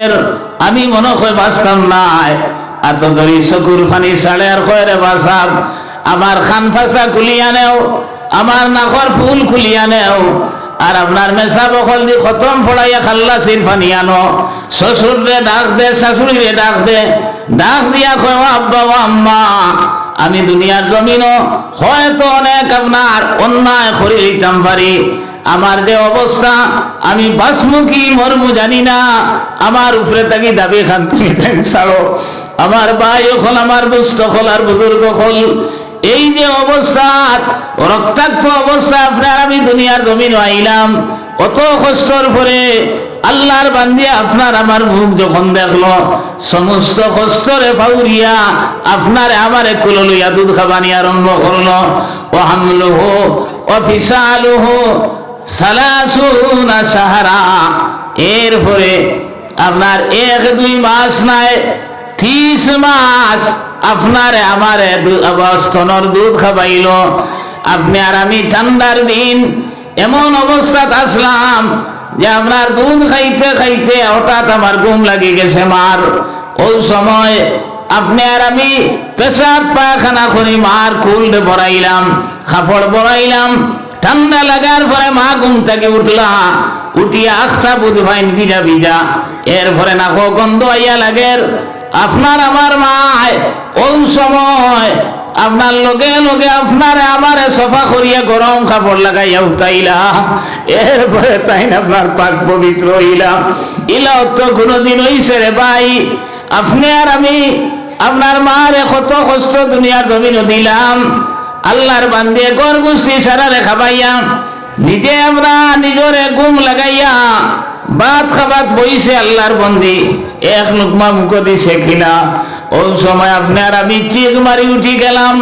বছর আমি মনে হয় বাঁচতাম নাই, এত ধরি চকুর ফানি সাড়ে আর কয়রে বাঁচাব, আমার খান ফাঁসা খুলিয়া নেও, আমার নাকর ফুল খুলিয়া নেও, আর আপনার মেসা বকল দি খতম ফড়াইয়া খাল্লাসির ফানি আনো। শ্বশুর রে ডাক দে, শাশুড়ি রে ডাক দে, ডাক দিয়া কয় আব্বা ও আম্মা, আমি দুনিয়ার জমিন হয়তো অনেক আপনার অন্যায় করে দিতাম পারি, আমার যে অবস্থা আমি বাসমুখী মরমু জানি না, আমার উপরে তাকি দাবি খান তুমি তাই ছাড়ো। আমার ভাই হল, আমার দুস্থ হল, আর বুজুর্গ হল, এই যে অবস্থা রক্তাক্ত অবস্থা আপনার আমি দুনিয়ার জমিন আইলাম, অত কষ্টর পরে আল্লাহর বান্দিয়া আপনার আমার মুখ যখন দেখলো, সমস্ত কষ্টরে ফাউরিয়া আপনারে আমারে কুলো লইয়া দুধ খাবানি আরম্ভ করলো। ও হামলুহু ও ফিসালুহু সালাসুনা সাহারা, এরপরে আপনার 1-2 মাস নাই 30 মাস আপনারে আমারে স্তনের দুধ খাবাইল। আপনি আর আমি ঠান্ডার দিন এমন অবস্থাত আসলাম যে আপনার দুধ খাইতে খাইতে হঠাৎ আমার ঘুম লাগি গেছে মার। ওই সময় আপনি আর আমি পেশাব পায়খানা করি মার কুলডে বড়াইলাম, কাপড় বড়াইলাম। ঠান্ডা লাগার পরে মা ঘুম থেকে উঠলা, উঠিয়া আস্থা বুধ ভাইন ভিজা ভিজা, এরপরে নাকো গন্ধ আইয়া লাগের। আপনার আমার মায় ওই সময় আপনার লগে লগে আপনারে আমারে সফা করিয়া গরম কাপড় লাগাইয়া উঠাইলা, এরপরে তাই আপনার পাক পবিত্র হইলাম। ইলা তো কোনোদিন হইছে রে ভাই? আপনি আর আমি আপনার মারে কত কষ্ট দুনিয়ার জমিন দিলাম, আল্লাহর বান্দিয়ে গর গুষ্টি সারা রেখা পাইয়া নিজে আমরা নিজরে ঘুম লাগাইয়া ভাত খাবাত বইছে আল্লাহর বন্দি, এক লুকমা মুখ দিছে কিনা। ওই সময় আপনি আর আমি চিক মারি উঠি গেলাম।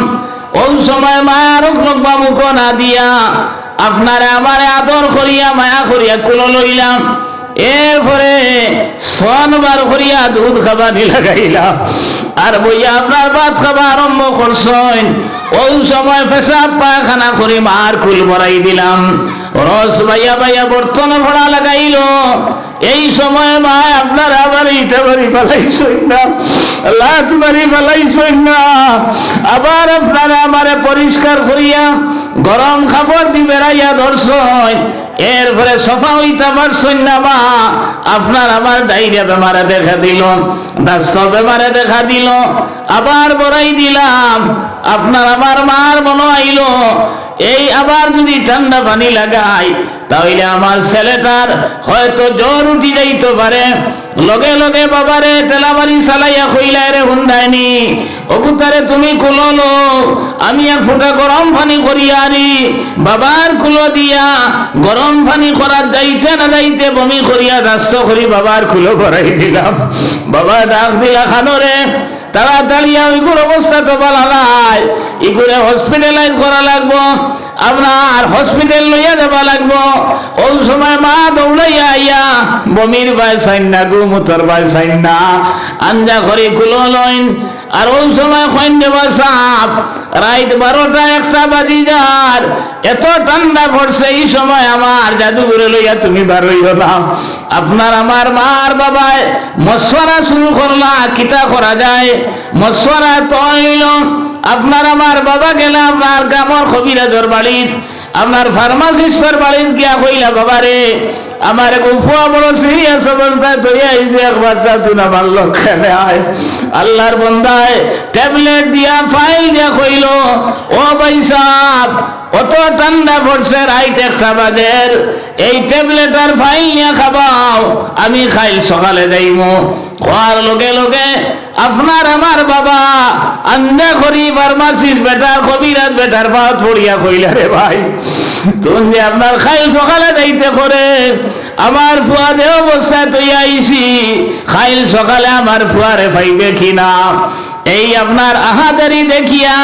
ওই সময় মায়ার লুকমা মুখ না দিয়া আপনারে আমারে আদর করিয়া মায়া করিয়া কুলো লইলাম। এরপরে স্তন বার করিয়া দুধ খাবানি লাগাইলাম, আর বইয়া আপনার ভাত খাবা আরম্ভ করছেন। ওই সময় পেশাব পায়খানা করে মার কুল ভরাই দিলাম, রস বাইয়া বাইয়া বর্তন ভরা লাগাইল। এই সময় মা আপনার আবার ইটা বাড়ি ফেলাইছেন না, লাত বাড়ি ফেলাইছেন না, আবার আপনারা আমারে পরিষ্কার করিয়া গরম খাবার দি বেড়াইয়া ধরছেন। এরপরে সফা হইতে পারছেন না মা, আপনার আমার ডায়রিয়া বেমারে দেখা দিল, দাস্ত বেমারে দেখা দিল, আবার বড়াই দিলাম। আপনার আমার মার মনে আইল এই আবার যদি ঠান্ডা পানি লাগাই তাহলে আমার ছেলেটার হয়তো জ্বর উঠি যাইতে পারে। লগে লগে বাবারে তেলাবাড়ি চালাইয়া কইলা রে হুন্ডায়নি, অগুতারে তুমি কুলো লো, আমি এক ফোঁটা গরম পানি করিয়া আনি। বাবার কুলো দিয়া গরম পানি করার যাইতে না যাইতে বমি করিয়া দাস্ত করি বাবার কুলো করাই দিলাম। বাবা ডাক দিলা খানোরে, তাড়াতাড়ি ওইগুলো অবস্থা তো বলা নাই, এগুলো হসপিটালাইজ করা লাগবো, আপনার হসপিটাল লইয়া যাবা লাগবো। ওই সময় মা দৌড়াইয়া আইয়া বমির বাই সাইন না, গুমুতর বাই সাইন না, আঞ্জা করে কুলো লইন। আর ওই সময় খৈন দেবা সাপ রাত 12টা-1টা বাজি যার, এত ঠান্ডা পড়ছে। এই সময় আমার জাদুঘরে লইয়া তুমি বারইও না। আপনার আমার মার বাবায় মশওয়ারা শুরু করলা, কিতা করা যায় মশওয়ারা তো হইল। আপনার আমার বাবা গেলে আপনার গ্রামের কবিরাজর বাড়িত, আপনার ফার্মাসিস্টের বাড়িত গিয়া কইলা বাবারে আমার গুফুয়া বড় সিরিয়াস অবস্থায় তৈরি আইছে, একবার তুই আমার লক্ষ্যে আয়। আল্লাহর বন্দায় ট্যাবলেট দিয়া ফাইল দিয়া কইল ও ভাই সাহেব অত ঠান্ডা পড়ছে রাইত 1টা বাজের, এই ট্যাবলেট আর ফাইল নিয়ে খাবাও, আমি খাইল সকালে যাইমু। খাওয়ার লগে লগে আপনার আমার বাবা আন্দা করি ফার্মাসিস্ট বেটার কবিরাজ বেটার পাত পড়িয়া কইলা রে ভাই তুমি যে আপনার খাইল সকালে যাইতে করে আমার ফুয়া দেহ অবস্থায় তুই আইসি, খাইল সকালে আমার ফুয়ারে পাইবে কিনা। এই আপনার আহাদারি দেখিয়া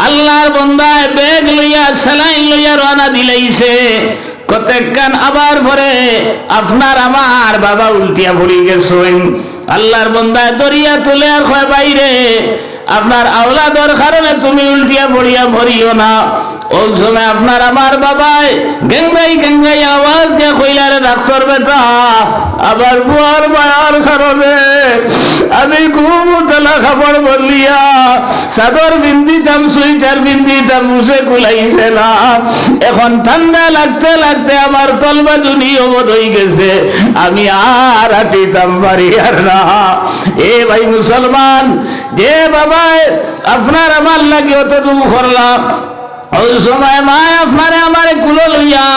আল্লাহর বন্দায় ব্যাগ লইয়া সেলাইন লইয়া রওনা দিলাইছে। কতক্ষণ আবার পরে আপনার আমার বাবা উল্টিয়া পড়ি গেছেন। আল্লাহর বন্দায় দরিয়া তুলে আর কয় বাইরে আপনার আওলাদর কারণে তুমি উল্টিয়া পড়িয়া মরিও না, ওই সময় আপনার আমার বাবাই গেঙ্গাই আওয়াজ দিয়ে কইলারে ডাক্তার বেটা আবার বুয়ার মায়ার কারণে আমি খুব তেলা খাবার বলিয়া চাদর বিন্দিতাম সুইটার বিন্দিতাম মুছে কুলাইছে না। এখন ঠান্ডা লাগতে লাগতে আমার তলবাজুনি অবধ হয়ে গেছে, আমি আর হাঁটিতাম পারি আর না। এ ভাই মুসলমান, যে বাবাই আপনার আমার লাগে অতটুকু করলাম, ওই সময় মা আপনারে আমারে কুলো লইয়া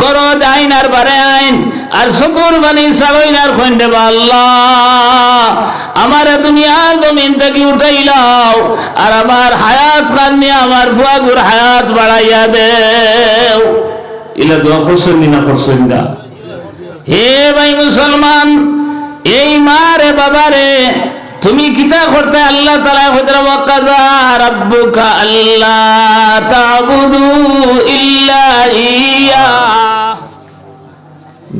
গরজ আইন আর বারে আইন আর চকুর বানি চালইন আর কইন দেবা আল্লাহ আমারে দুনিয়া জমিন থেকে উঠাইলাও আর আমার হায়াত কান্নি আমার ফুয়াগুর হায়াত বাড়াইয়া দেও। ইলা দোয়া করছেন না করছেন না? হে ভাই মুসলমান, এই মা রে বাবা রে তুমি কিতা করতে আল্লাহ তাআলা হযরত ওয়াকাযা রাব্বুকা আল্লা তা'বুদু ইল্লা ইয়া।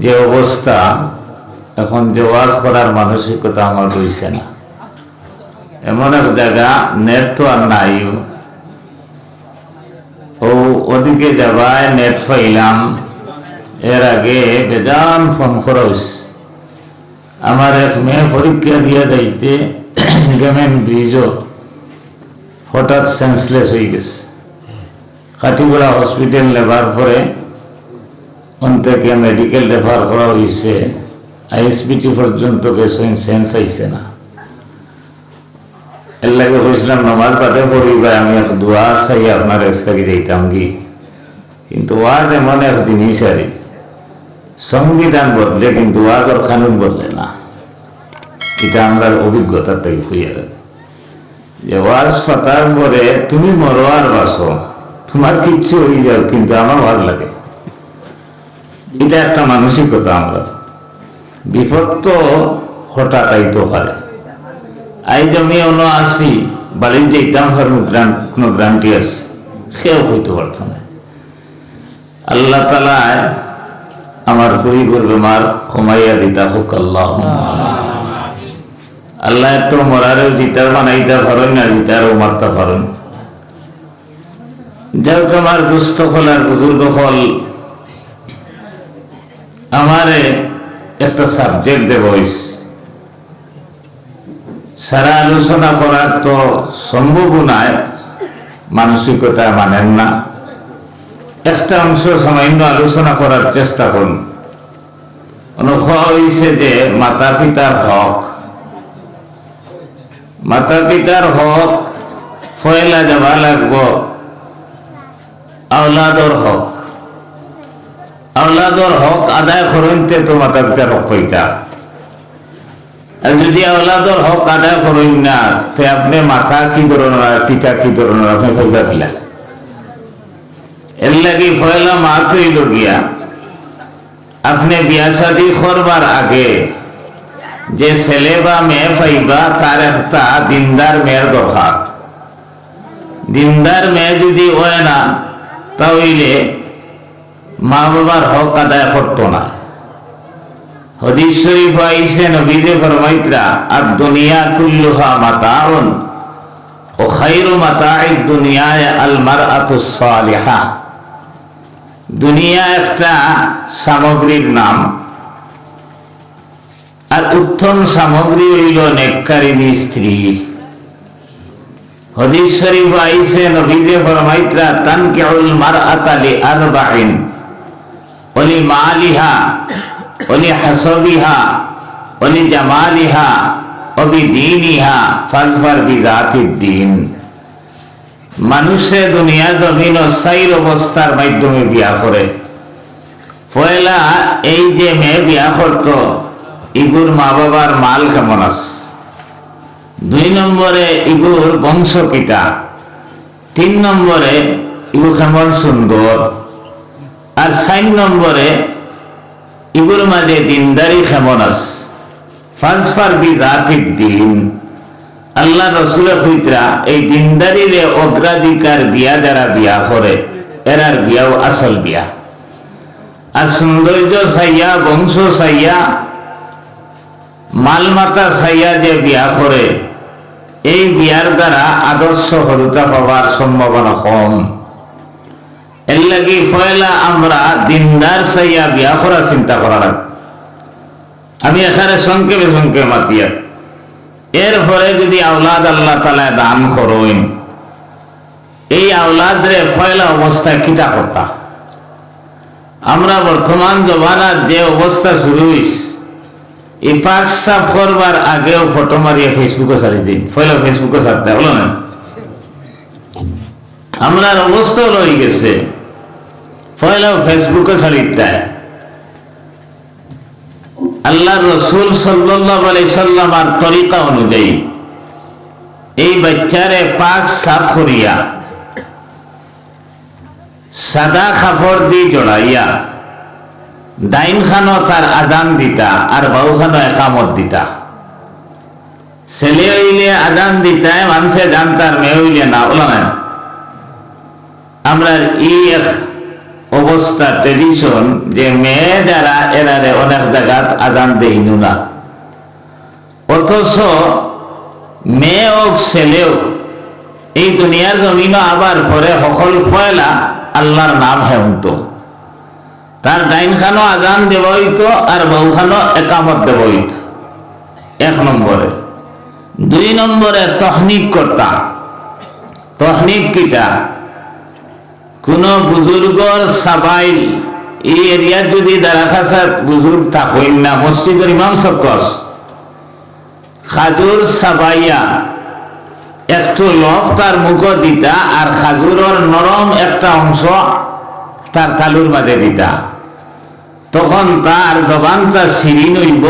যে অবস্থা এখন যে ওয়াজ করার মানসিকতা আমার রইছে না, এমন এক জায়গা নেট তো আর নাই, ও ওদিকে যাবায় নেট পাইলাম, এর আগে বেজান ফোন করা হইছে। আমার এক মেয়ে পরীক্ষা দিয়ে যাইতে গেমেন ব্রিজও হঠাৎ সেন্সলেস হয়ে গেছে। কাটিগড়া হসপিটাল নেবার পরে অন্তকে মেডিকেল রেফার করা হয়েছে, আইএসবিটি পর্যন্ত গেছে, সেন্স আইছে না। এর লাগে বলছিলাম নমাজ পাতে পড়িবা, আমি এক দোয়া চাই আপনার এসটাকে যাইতাম কি, কিন্তু ওয়াজ এমন এক জিনিস আর সংবিধান বদলে কিন্তু ওয়াজের কানুন বদলে না। এটা আমরা অভিজ্ঞতার থেকে হইয়া যে ওয়াজ পাতার পরে তুমি মরো আর বাসো, তোমার কিচ্ছু হয়ে যাও, কিন্তু আমার ওয়াজ লাগে। এটা একটা মানসিকতা। আমরা বিপদ তো হঠাৎ আইতে পারে। আইজ আমি অন্য আসি বাড়ির যেতাম কোনো গ্রান্টি আছে, সেও হইতে পারত না। আল্লাহ তাআলা আমার পরিবার বেমার কমাইয়া দিতা হোক আল্লাহ। আল্লাহ তো মরারেও জিতার বানাইতে পারেন না, জিতারও মারতে পারেন। যাক আমার দুস্থ ফল আর বুজুর্গ ফল আমারে একটা সাবজেক্ট দেব, সারা আলোচনা করার তো সম্ভব নয়, মানসিকতা মানেন না। একটা অংশ সামান্য আলোচনা করার চেষ্টা করুন। অনুভব হয়েছে যে মাতা পিতার হক, মাতা পিতার হক ফয়লা যাবা লাগবো আওলাদর হক। আওলাদর হক আদায় করতে তো মাতা পিতার হক হইতা, আর যদি আওলাদর হক আদায় করেন না, তে আপনি মাতা কি ধরনের পিতা কি ধরনের আপনি কইবা কিলা। এর লাগি পয়লা মাত হইল গিয়া আপনি বিয়া শাদী করবার আগে যে ছেলে বা মেয়ে পাইবা তার একটা দিনদার মেয়ের দরকার। দিনদার মেয়ে যদি হয় না, তাহলে মা বাবার হক আদায় করতো না। হাদিস শরীফ আইছে নবীজি ফরমাইতরা আর দুনিয়া কুল্লুহা মাতাউন ও খায়রু মাতাইদ দুনিয়া আল মারআতুস সালিহা। দুনিয়া একটা সামগ্রীর নাম, আর উত্তম সামগ্রী হইল নেককারিনী স্ত্রী। হাদিস শরীফ আইছে নবীজি ফরমাইতরা তানকিহুল মারআতা লিআরবাইন ওলি মালিহা ওলি হাসবিহা ওলি জামালিহা ওবিদীনিহা ফাজফার বিজাতিদ দ্বীন। মানুষে দুনিয়া জমিন সাইর অবস্থার মাধ্যমে বিয়া করে। পয়লা এই যে মেয়ে বিয়া করত, ইগুর মা বাবার মাল কেমন আছে, 2 নম্বরে ইগুর বংশ কিতা, 3 নম্বরে ইগু কেমন সুন্দর, আর 4 নম্বরে ইগুর মাঝে দিনদারি কেমন আছে। ফাজফার বিজাতিদ দ্বীন। আল্লাহ রসুলের হইতরা এই দিনদারিরে অগ্রাধিকার বিয়া যারা বিয়া করে এরার বিয়াও আসল বিয়া। আর সৌন্দর্য চাইয়া, বংশ চাইয়া, মালমাতা চাইয়া যে বিয়া করে, এই বিয়ার দ্বারা আদর্শ হরতা পাওয়ার সম্ভাবনা কম। এর লাগি পয়লা আমরা দিনদার চাইয়া বিয়া করার চিন্তা করা লাগবে। আমি এখানে সংক্ষেপে মাতিয়া এরপরে যদি আওলাদ আল্লাহ তাআলা দান করেন, এই আওলাদ রে পয়লা অবস্থায় কিতা করতা। আমরা বর্তমান জমানার যে অবস্থা শুরু হয়েছে, এই পাক সাফ করবার আগেও ফটো মারিয়ে ফেসবুকে ছাড়ি দিন, পয়লা ফেসবুকে ছাড়তে হলো না। আমরা অবস্থা রয়ে গেছে পয়লাও ফেসবুকে ছাড়ি দেয়। আল্লাহ রসুল সাল্লাল্লাহু আলাইহি সাল্লামের তরিকা অনুযায়ী এই বাচ্চারে পাক সাফ করিয়া সাদা কাপড় দিয়ে জড়াইয়া ডাইন খানো তার আজান দিতা আর বাউ খানো একামত দিতা। ছেলে হইলে আজান দিতায় মানুষে জানতার, মেয়ে হইলে না, বলা না। আমরা এই এক অবস্থা ট্রেডিশন যে মেয়ে যারা এরারে অনেক জায়গাত আজান দেইনু না, অথচ মেয়ে হোক ছেলেও এই দুনিয়ার জমিন আবার পরে সকল পয়লা আল্লাহর নাম হেউন্ত। তার ডাইন খানো আজান দেব হইতো আর বউ খানো একামত দেব হইতো, এক নম্বরে। দুই নম্বরে তহনিক করতা। তহনিক কিটা? কোন বুজুর্গর সাবাইল এই এরিয়ার যদি দারাখাসাত বুজুর্গ থাকেন না, মসজিদের ইমাম সবকস খাজুর সাবাইয়া একটু লফ তার মুখ দিতা আর খাজুরের নরম একটা অংশ তার তালুর মাঝে দিতা। তখন তার জবানটা সিরিন হইব,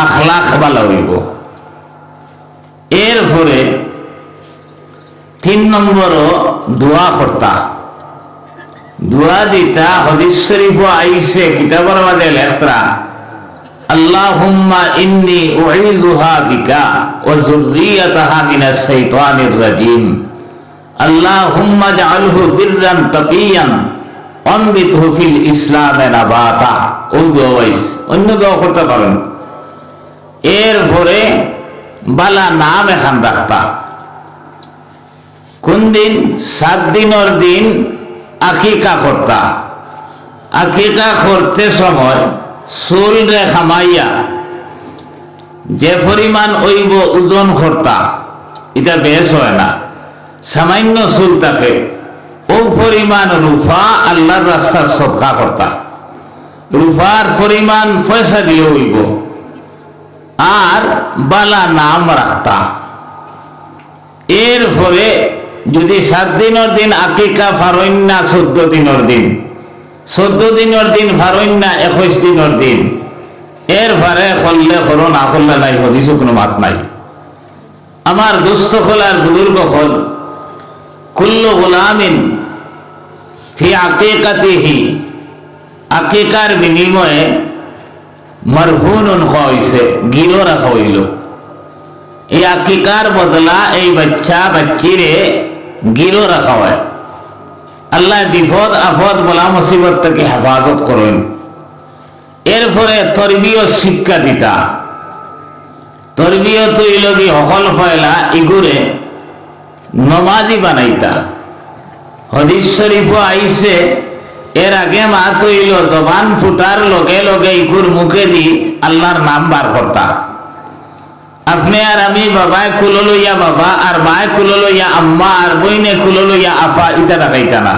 আখলাখ ভালো হইব। এরপরে তিন নম্বরও দোয়া করতা। দোয়া দিতা হাদিস শরীফ আইছে, কিতাবের মাঝে লেখরা আল্লাহুম্মা ইন্নী উঈযুহা বিকা ওয়া যুররিয়াতাহা মিনাশ শাইতানির রাজীম আল্লাহুম্মা জাআলহু বিররান তাকিয়ান অমবিতহু ফিল ইসলামে নাবাতা। ও দোয়া অন্য দোয়া করতে পারেন। এরপরে বালা নাম এখান রাখতা। কোন দিন? 7 দিনের দিন আকিকা করতা। আকিকা করতে সময় চুল রে খামাইয়া যে পরিমাণ ওইব ওজন করতা, এটা বেশ হয় না, সামান্য চুল থাকে, ও পরিমাণ রূপা আল্লাহর রাস্তার সদকা করতা। রূপার পরিমাণ পয়সা দিয়ে হইব আর বালা নাম রাখতা। এরপরে যদি 7 দিনের দিন আকিকা ফারইন না 14 দিনের দিন, 14 দিনের দিন ফারইন না 21 দিনের দিন, এর ভারে করলে করো, না করলে নাই, হদিসও কোনো মাত নাই। আমার দুস্থ খোলার বুজুর্গ হল কুল্লু গোলামিন ফি আকিকাতিহি, আকিকার বিনিময়ে মারহুনুন হইছে, গিরো রাখা হইল। এই আকিকার বদলা এই বাচ্চা বাচ্চিরে গিরো রাখা হয়। আল্লাহ বিপদ আপদ বলা মুসিবত থেকে হেফাজত করেন। এরপরে তরবিয়ত শিক্ষা দিতা। তরবিয়ত হইল কি হকল ফয়লা ইগুরে নমাজি বানাইতা। হাদিস শরীফ আইছে, এর আগে মাত হইল জবান ফুটার লগে লগে ইকুর মুখে দি আল্লাহর নাম বার করতা। আপনি আর আমি বাবায় খুলো লইয়া বাবা আর মায় খুলো লইয়া আম্মা আর বইনে খুলো লইয়া আফা, ইটা রাখাইতা না।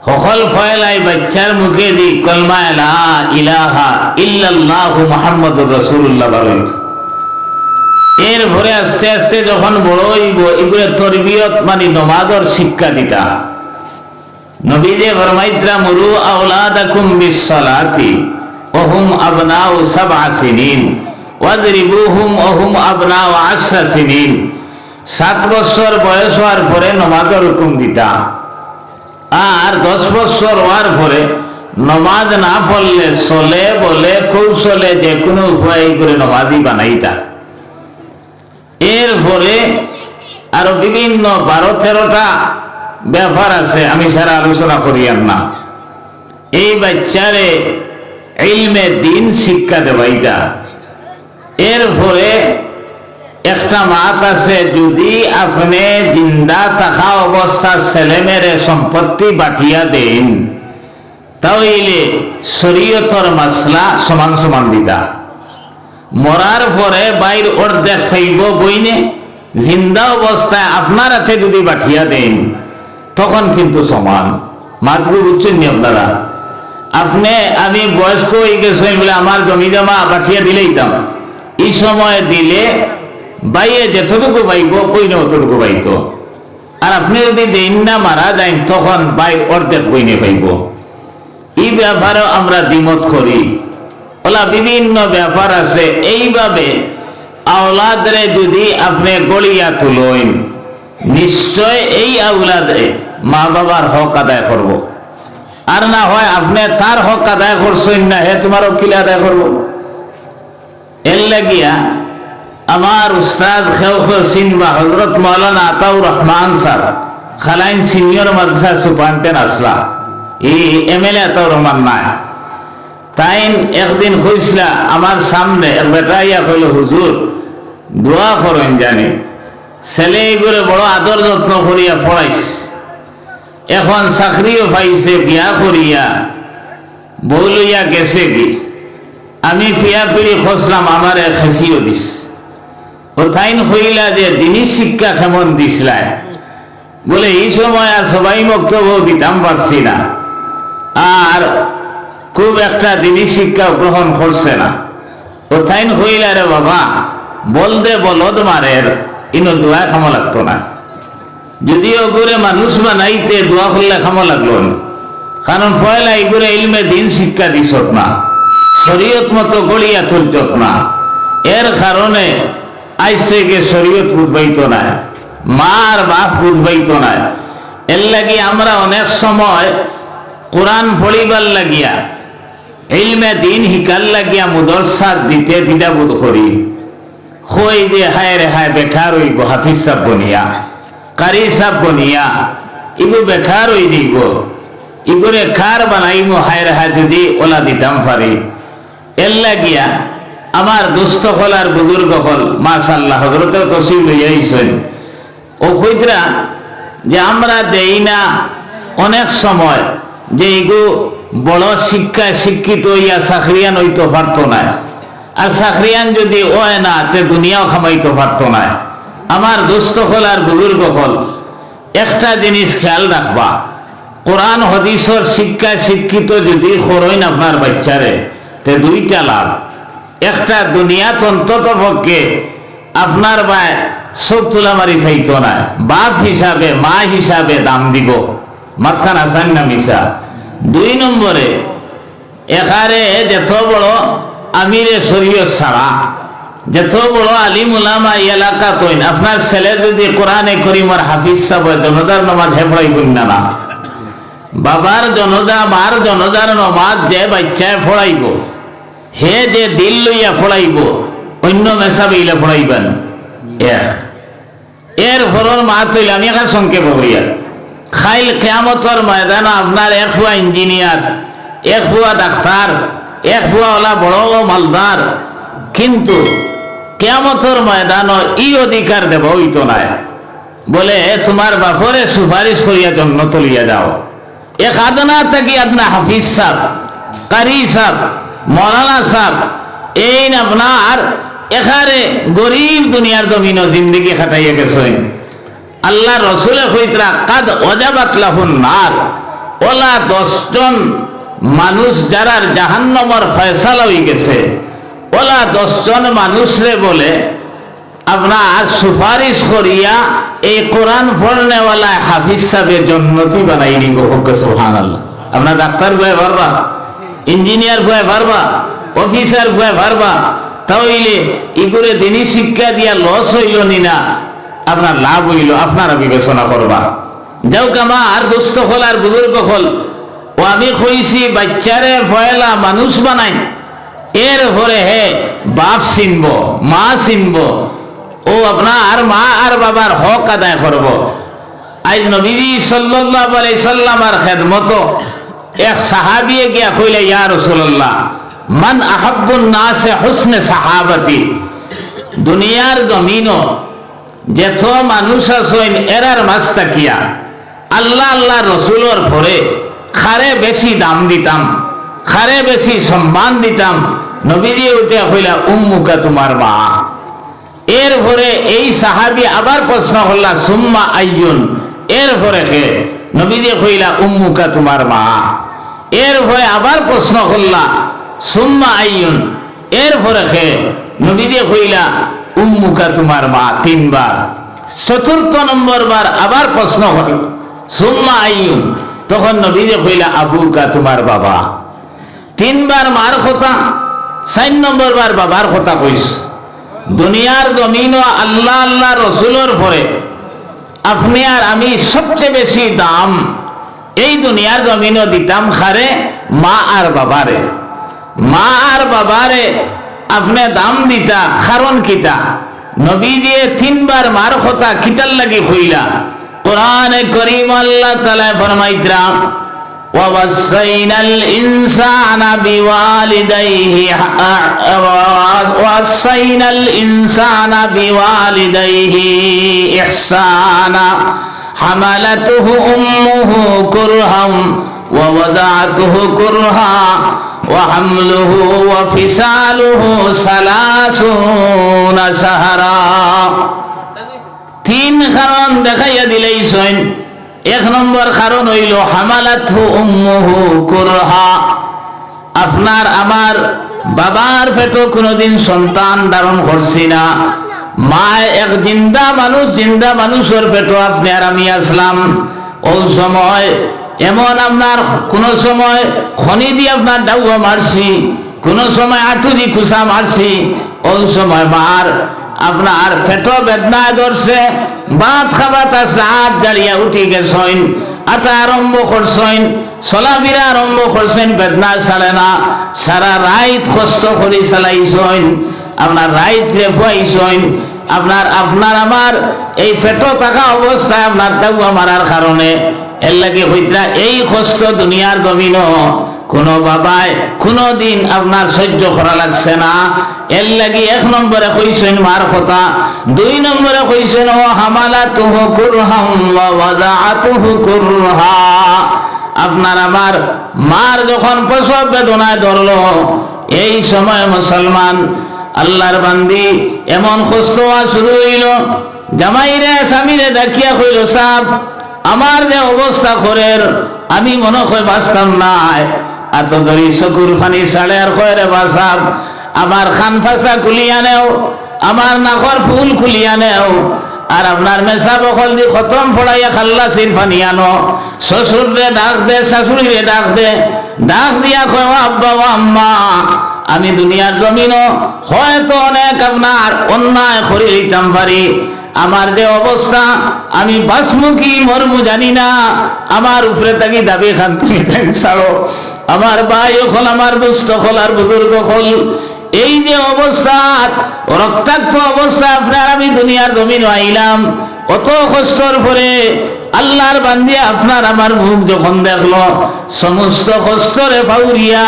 সকল ফয়লাই বাচ্চার মুখে দি কলমা লা ইলাহা ইল্লাল্লাহু মুহাম্মাদুর রাসূলুল্লাহ বলত। এর ভরে আস্তে আস্তে যখন বড় হইব, এগুলো তরবিয়ত মানে নমাজের শিক্ষা দিতা। নবী যে ফরমাইতরা মুরু আওলাদাকুম বিসসালাতি ওয়া হুম আবনাউ 7 সিনিন ওয়াদরিবুহুম ওয়া হুম আবনাউ 10 সিনিন। 7 বছর বয়স হওয়ার পরে নমাজের হুকুম দিতা, আর 10 বছর হওয়ার পরে নমাজ না পড়লে চলে বলে কৌশলে যে কোনো উপায় করে নমাজি বানাইতা। এরপরে আরো বিভিন্ন 12-13টা ব্যাপার আছে, আমি সারা আলোচনা করিয়ার না। এই বাচ্চারে ইলমে দিন শিক্ষা দেবাইতা। এরপরে একটা মাত আছে, যদি আপনি জিন্দা থাকা অবস্থার ছেলেমেয়ের সম্পত্তি বাটিয়া দেন তাহলে শরীয়তর মাসলা সমান সমান দিতা। মরার পরে বাইর অর্ধেক খাইব বইনে, জিন্দা অবস্থায় আপনার হাতে যদি বাটিয়া দেন তখন কিন্তু সমান। মাতগুলো বুঝছেন নি আপনারা? আপনি আমি বয়স্ক হয়ে গেছেন বলে আমার জমি জমা বাটিয়া দিলেই দাম, এই সময় দিলে বাইয়ে যেতটুকু পাইব বইনে অতটুকু পাইত। আর আপনি যদি দেন না মারা যান তখন বাই অর্ধেক বইনে পাইব। এই ব্যাপারেও আমরা দ্বিমত করি। ওলা বিভিন্ন ব্যাপার আছে। এইভাবে আওলাদরে যদি আপনি গড়িয়া তুলেন, নিশ্চয় এই আওলাদরে মা বাবার হক আদায় করব। আর না হয় আপনি তার হক আদায় করছেন না, হে তোমার কিলে আদায় করবো। এর লাগিয়া আমার উস্তাদ সিনবা হজরত মৌলানা আতাউর রহমান স্যার খালাইন সিনিয়র মাদ্রাসা সুপারিনটেন্ডেন্ট আসলা, এই এমএলএ আতাউর রহমান নাই, তাই একদিন কইসলা আমার সামনে বেটা ইয়া কইল, হুজুর দোয়া করেন জানি ছেলে এইগুলো বড় আদর যত্ন করিয়া পড়াইস, এখন চাকরিও পাইছে, বিয়া করিয়া বউ লইয়া গেছে কি, আমি ফিয়া ফিরি খসলাম আমারে খেসিও দিস। ও তাইন হইলা যে দিনী শিক্ষা কেমন দিসলাই, বলে এই সময় আর সবাই বক্তব্য দিতাম পারছি না, আর খুব একটা দিনী শিক্ষা গ্রহণ করছে না। ও তাইন হইলা রে বাবা বলদে বলদ মারের ইনো দোয়া খামো লাগতো না, যদিও করে মানুষ বানাইতে দোয়া করলে খামো লাগলো না, কারণ পয়লা এগুলো ইলমে দিন শিক্ষা দিছত না, শরীয়ত মতো গড়িয়া তুলছত না। এর কারণে আজ থেকে শরীয়ত বুঝবাইত না, মা আর বাপ বুঝবাইত না। এর লাগি আমরা অনেক সময় কোরআন পড়িবার লাগিয়া ইলমে দিন হিকার লাগিয়া মুদরসার দিতে দ্বিধাবোধ করি। কই যে হায় রে হায় বেকার হইব, হাফিজ সাহেব বনিয়া কারি সাহেব বনিয়া ইগো বেকার হই দিব, ইগোরে খার বানাইমো হায় রে হায় যদি ওলা দিতাম পারি। এর লাগিয়া আমার দুস্থ হল আর বুজুর্গ হল মাশাআল্লাহ হজরতেও তসিব লইয়াইছেন, ও কইতরা যে আমরা দেই না অনেক সময় যে এগো বড় শিক্ষায় শিক্ষিত হইয়া চাকরিয়ান হইতে পারতো না, আর চাকরিয়ান যদি ওয় না তে দুনিয়াও খামাইতে পারতো না। আমার দুস্থ হল আর বুজুর্গ হল একটা জিনিস খেয়াল রাখবা, কোরআন হাদিসের শিক্ষায় শিক্ষিত যদি করেন আপনার বাচ্চারে তে দুইটা লাভ। একটা দুনিয়াত অন্তত পক্ষে আপনার ভাই সব তুলা মারি চাইতো না, বাপ হিসাবে মা হিসাবে দাম দিব, মাথান আসান না মিশা। দুই নম্বরে এখানে যত বড় আমিরে শরীয়ত ছাড়া যত বড় আলিম উলামা এলাকা তৈন আপনার ছেলে যদি কোরআনে করিমর হাফিজ সাহেব জনদার নমাজ হেফড়াইবেন না, বাবার জনদা মার জনদার নমাজ যে বাচ্চায় ফড়াইব হে যে দিল লইয়া ফড়াইব, অন্য মেসাবিলে ফড়াইবেন এক। এর ফরর মা তৈল আমি এখানে সংক্ষেপ করিয়া খাইল কেয়ামতর ময়দান আপনার এক হুয়া ইঞ্জিনিয়ার, এক হুয়া ডাক্তার, এক হুয়া ওলা বড় মালদার, কিন্তু কেয়ামতর ময়দান ই অধিকার দেব হইতো নাই, বলে তোমার বাপরে সুপারিশ করিয়া জন্য তলিয়া যাও। এক আদনা থাকি আপনার হাফিজ সাহ, কারি সাহ, মৌলানা সাহ, এই আপনার এখানে গরিব দুনিয়ার জমিন জিন্দিগি খাটাইয়া গেছেন। আল্লাহ রসুলে কইতরা কাদ ওজাবাত লাহুন নার, ওলা 10 জন মানুষ যারার জাহান্নামের ফয়সালা হয়ে গেছে, ওলা 10 জন মানুষরে বলে আপনার সুপারিশ করিয়া এই কোরআন পড়নেওয়ালা হাফিজ সাহেবের জন্নতি বানাই নিব। সুবহানাল্লাহ। আপনার ডাক্তার ভয় পারবা, ইঞ্জিনিয়ার ভয় পারবা, অফিসার ভয় পারবা, তাহলে ইগুরে দিনী শিক্ষা দিয়া লস হইল নি না আপনার লাভ হইল, আপনারা বিবেচনা করবা। যাও আমার দুস্থ হল আর বুজুর্গ হল, ও আমি কইছি বাচ্চারে পয়লা মানুষ বানাই, এর পরে হে বাপ চিনব, মা চিনব, ও আপনার মা আর বাবার হক আদায় করব। আজ নবীজি সাল্লাল্লাহু আলাইহি সাল্লামের খেদমত এক সাহাবিয়ে গিয়া কইলে, ইয়া রাসূলুল্লাহ মান আহাব্বুন নাসে হুসনে সাহাবাতি, দুনিয়ার জমিনও যেত মানুষ আছেন এরার মাছ তাকিয়া আল্লাহ আল্লাহ রসুলোর পরে খারে বেশি দাম দিতাম, খারে বেশি সম্মান দিতাম। নবী দিয়ে উঠে হইলা উম্মুকা তোমার মা। এর পরে এই সাহাবী আবার প্রশ্ন করলা সুম্মা আইয়ুন, এর পরে কে? নবী দিয়ে কইলা উম্মুকা তোমার মা। এর পরে আবার প্রশ্ন করলা সুম্মা আইয়ুন, এর পরে কে? নবী দিয়ে কইলা উম্মুকা তোমার মা তিনবার। চতুর্থ নম্বর বার আবার প্রশ্ন করল সুম্মা আইয়ুন, তখন নবী দিয়ে কইলা আবুকা তোমার বাবা। তিনবার মার কথা, 4 নম্বর বার বাবার কথা কইস। দুনিয়ার জমিন আল্লাহ আল্লাহ রসুলোর পরে আপনি আর আমি সবচেয়ে বেশি দাম এই দুনিয়ার জমিনও দিতাম খারে মা আর বাবারে। মা আর বাবারে আপনি দাম দিতা কারণ কিতা? নবী দিয়ে 3 বার মার কথা কিতার লাগি হইলা। কোরআনে করিম আল্লাহ তাআলা ফরমাইতরা وَوَصَّيْنَا الْإِنسَانَ بِوَالِدَيْهِ إِحْسَانًا حَمَلَتْهُ أُمُّهُ كُرْهًا وَوَضَعَتْهُ كُرْهًا وَحَمْلُهُ وَفِصَالُهُ 30 شهرا। 3 কারণ দেখাইয়া দিলেইছেন। 1 নম্বর কারণ হইল হামালাতহু উম্মুহু কুরহা, আপনার আমার বাবার পেটে কোনোদিন সন্তান ধারণ করছি না। মা এক জিন্দা মানুষের পেটে আপনি আর আমি আসলাম। ওই সময় এমন আপনার কোন সময় খনি দিয়ে আপনার ডাউয়া মারছি, কোন সময় আঁটু দিয়ে খুসা মারছি। ওই সময় মার আপনার পেট বেদনায় ধরছে, ভাত খাবার আসলে হাত জ্বালিয়া উঠি গেছেন, আটা আরম্ভ করছেন, চলাফেরা আরম্ভ করছেন, বেদনা ছাড়ে না। সারা রাত কষ্ট করে চালাইছেন, আপনার রাত রেফাইছেন। আপনার আমার এই পেট থাকা অবস্থায় আপনার দাউয়া মারার কারণে এর লাগে হইতরা এই কষ্ট দুনিয়ার জমিন কোনো বাবায় কোনো দিন আপনার সহ্য করা লাগছে না। এর লাগি 1 নম্বরে কইছেন মার কথা। 2 নম্বরে কইছেন ও হামালাতুহু কুরহাম ওয়া ওয়াদাআতুহু কুরহা, আপনার আমার মার যখন প্রসব বেদনায় ধরলো এই সময় মুসলমান আল্লাহর বান্দি এমন কষ্ট হওয়া শুরু হইল। জামাইরে স্বামীরে দেখিয়া কইল সাহেব আমার যে অবস্থা করের আমি মনে হয় বাঁচতাম নাই। এত ধরি চকুর পানি ছাড়ে আর কয় রে বাসাব আমার খান ফাঁসা খুলিয়া নেও, আমার নাকর ফুল খুলিয়া নেও, আর আপনার মেসা বকল দিয়ে খতম ফড়াইয়া খাল্লাসির পানি আনো। শ্বশুর রে ডাক দে, শাশুড়ি রে ডাক দে, ডাক দিয়া কয় আব্বা ও আম্মা আমি দুনিয়ার জমিনও হয়তো অনেক আপনার অন্যায় করে দিতাম পারি। আমার যে অবস্থা আমি বাঁচমু কি মরমু জানি না। আমার উপরে থাকি দাবি খান তুমি ছাড়ো। আমার ভাই হল, আমার দুস্থ হল, আর বুজুর্গ হল, এই যে অবস্থা রক্তাক্ত অবস্থা আপনার আমি দুনিয়ার জমিন আইলাম অত কষ্টর পরে আল্লাহর বান্দি আপনার আমার মুখ যখন দেখলো সমস্ত কষ্টরে ফাউরিয়া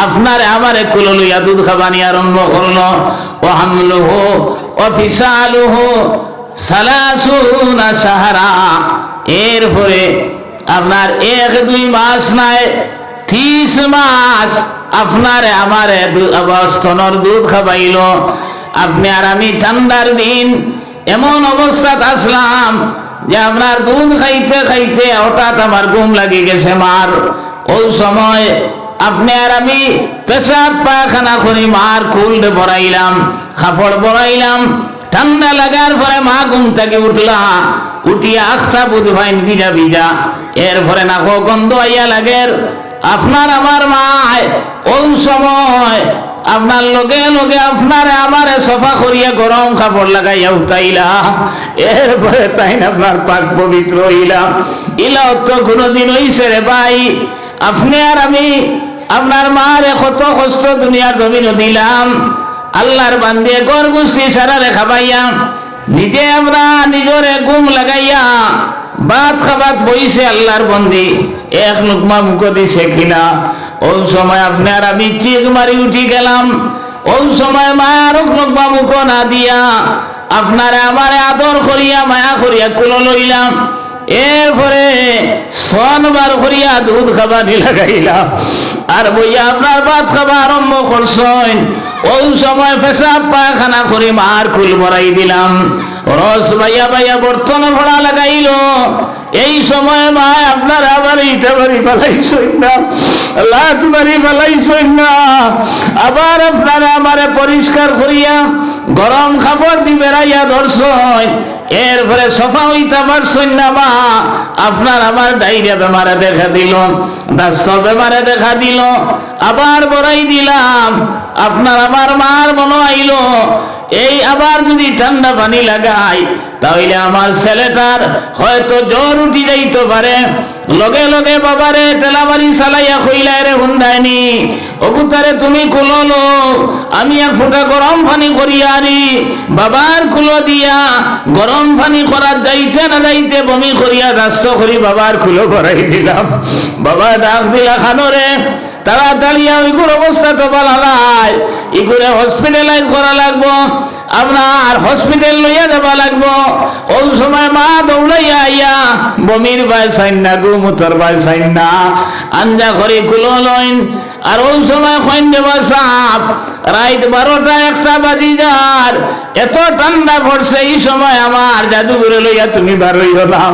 আপনার আমারে কুলো লইয়া দুধ খাবানি আরম্ভ করলো। ও হামলুহু ও ফিসালুহু 30 شهرا, এরপরে আপনার 1-2 মাস নাই 30 মাস আপনারে আমারে স্তনের দুধ খাবাইল। আপনি আর আমি ঠান্ডার দিন এমন অবস্থাত আসলাম যে আপনার দুধ খাইতে খাইতে হঠাৎ আমার ঘুম লাগি গেছে মার। ওই সময় আপনি আর আমি পেশাব পায়খানা করি মার কুল বড়াইলাম, কাপড় বড়াইলাম। ঠান্ডা লাগার পরে মা ঘুম থেকে উঠলা, উঠিয়া আস্থা বুধ ভাইন ভিজা ভিজা, এরপরে না গন্ধ আইয়া লাগের। আপনার আমার মায় ওই সময় আপনার লগে লগে আপনার আমারে সফা করিয়া গরম কাপড় লাগাইয়া উঠাইলা। এরপরে তাই আপনার পাক পবিত্র হইলাম। ইলা তো কোনোদিন হইছে রে ভাই। আপনি আর আমি আপনার মারে কত কষ্ট দুনিয়ার জমিন দিলাম। আল্লাহর বান্দিয়ে গর গুষ্টি সারা রেখা পাইয়া নিজে আমরা নিজরে ঘুম লাগাইয়া ভাত খাবাত বইছে আল্লাহর বন্দি এক লুকমা মুখ দিছে কিনা। ওই সময় আপনার আমি চিক মারি উঠি গেলাম। ওই সময় মায়ার লোকবা মুখ না দিয়া আপনারে আমারে আদর করিয়া মায়া করিয়া কুলো লইলাম। এরপরে স্তন বার করিয়া দুধ খাবানি লাগাইলাম আর বইয়া আপনার ভাত খাবার আরম্ভ করছেন। ওই সময় পেশাব পায়খানা করে মার কুল ভরাই দিলাম, রস বাইয়া বাইয়া বর্তন ভরা লাগাইল। এই সময় মা আপনার আবার ইটা বাড়ি ফেলাইছেন না, লাত বাড়ি ফেলাইছেন না, আবার আপনারা আমারে পরিষ্কার করিয়া গরম খাবার দি বেড়াইয়া ধরছেন। এরপরে সফা হইতে পারছেন না মা, আপনার আমার ডায়রিয়া বেমারে দেখা দিল, দাস্ত বেমারে দেখা দিল, আবার বড়াই দিলাম। আপনার আমার মার মনে আইল এই আবার যদি ঠান্ডা পানি লাগাই তাহলে আমার ছেলেটার হয়তো জ্বর উঠি যাইতে পারে। লগে লগে বাবারে তেলাবাড়ি চালাইয়া কইলা রে হুন্ডায়নি অগুতারে তুমি কুলো, আমি এক ফোঁটা গরম পানি করিয়া আনি। বাবার কুলো দিয়া গরম পানি করার যাইতে না যাইতে বমি করিয়া দাস্ত করি বাবার কুলো করাই দিলাম। বাবা ডাক দিলা খানোরে তাড়াতাড়ি ওইগুর অবস্থা তো বলা নাই, এগুলো হসপিটালাইজ করা লাগবো, আপনার হসপিটাল লইয়া যাবা লাগবো। ওই সময় মা দৌড়াইয়া আইয়া বমির বাই চাইন না, গুমুতর বাই চাইন না, আঞ্জা করে কুলো লইন। আর ওই সময় খৈন দেবা সাপ রাত 12টা-1টা বাজি যার, এত ঠান্ডা পড়ছে। এই সময় আমার জাদুঘরে লইয়া তুমি বার হইও না।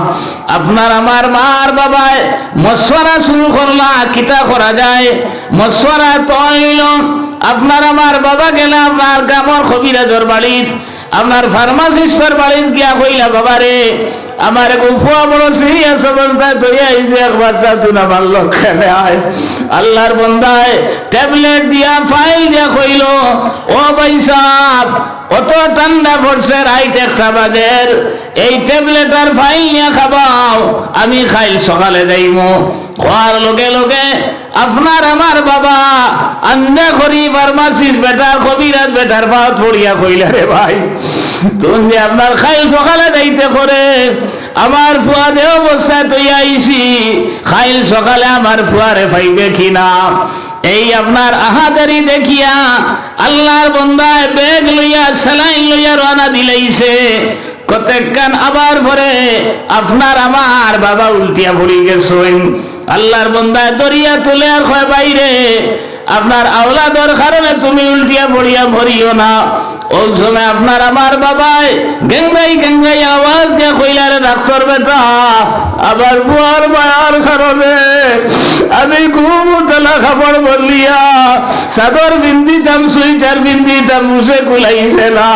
আপনার আমার মার বাবায় মশওয়ারা শুরু করলা কিতা করা যায়। মশওয়ারা তো হইল আপনার আমার বাবা গেলে আপনার গ্রামের কবিরাজর বাড়িত, আপনার ফার্মাসিস্টের বাড়িত গিয়া কইলা বাবারে আমার গুফুয়া বড় সিরিয়াস অবস্থায় তৈরি আইছে, একবার তা তুই আমার লক্ষণে আয়। আল্লাহর বন্দায় ট্যাবলেট দিয়া ফাইল দিয়া কইল ও ভাই সাহেব অত ঠান্ডা পড়ছে রাইত 1টা বাজের, এই ট্যাবলেট আর ফাইল নিয়ে খাবাও, আমি খাইল সকালে যাইমু। খাওয়ার লগে লগে আপনার আমার বাবা আন্দা করি ফার্মাসিস্ট বেটার কবিরাজ বেটার পাত পড়িয়া কইলা রে ভাই তুমি যে আপনার খাইল সকালে যাইতে করে আমার ফুয়া দে অবস্থায় তুই আইসি, খাইল সকালে আমার ফুয়ারে পাইবে কিনা। এই আপনার আহাদারি দেখিয়া আল্লাহর বন্দায় বেগ লইয়া সেলাইন লইয়া রওনা দিলাইছে। কতক্ষণ আবার পরে আপনার আমার বাবা উল্টিয়া পড়ি গেছেন। আল্লাহর বন্দায় দরিয়া তুলে আর কয় বাইরে আপনার আওলাদর কারণে তুমি উল্টিয়া পড়িয়া ভরিও না। ওই সময় আপনার আমার বাবায় গেঙ্গাই আওয়াজ দিয়ে কইলার ডাক্তার বেটা আবার বুয়ার মায়ার কারণে আমি ঘুমতলা খাবার বললিয়া চাদর বিন্দিতাম সুইটার বিন্দিতাম মুছে কুলাইছে না।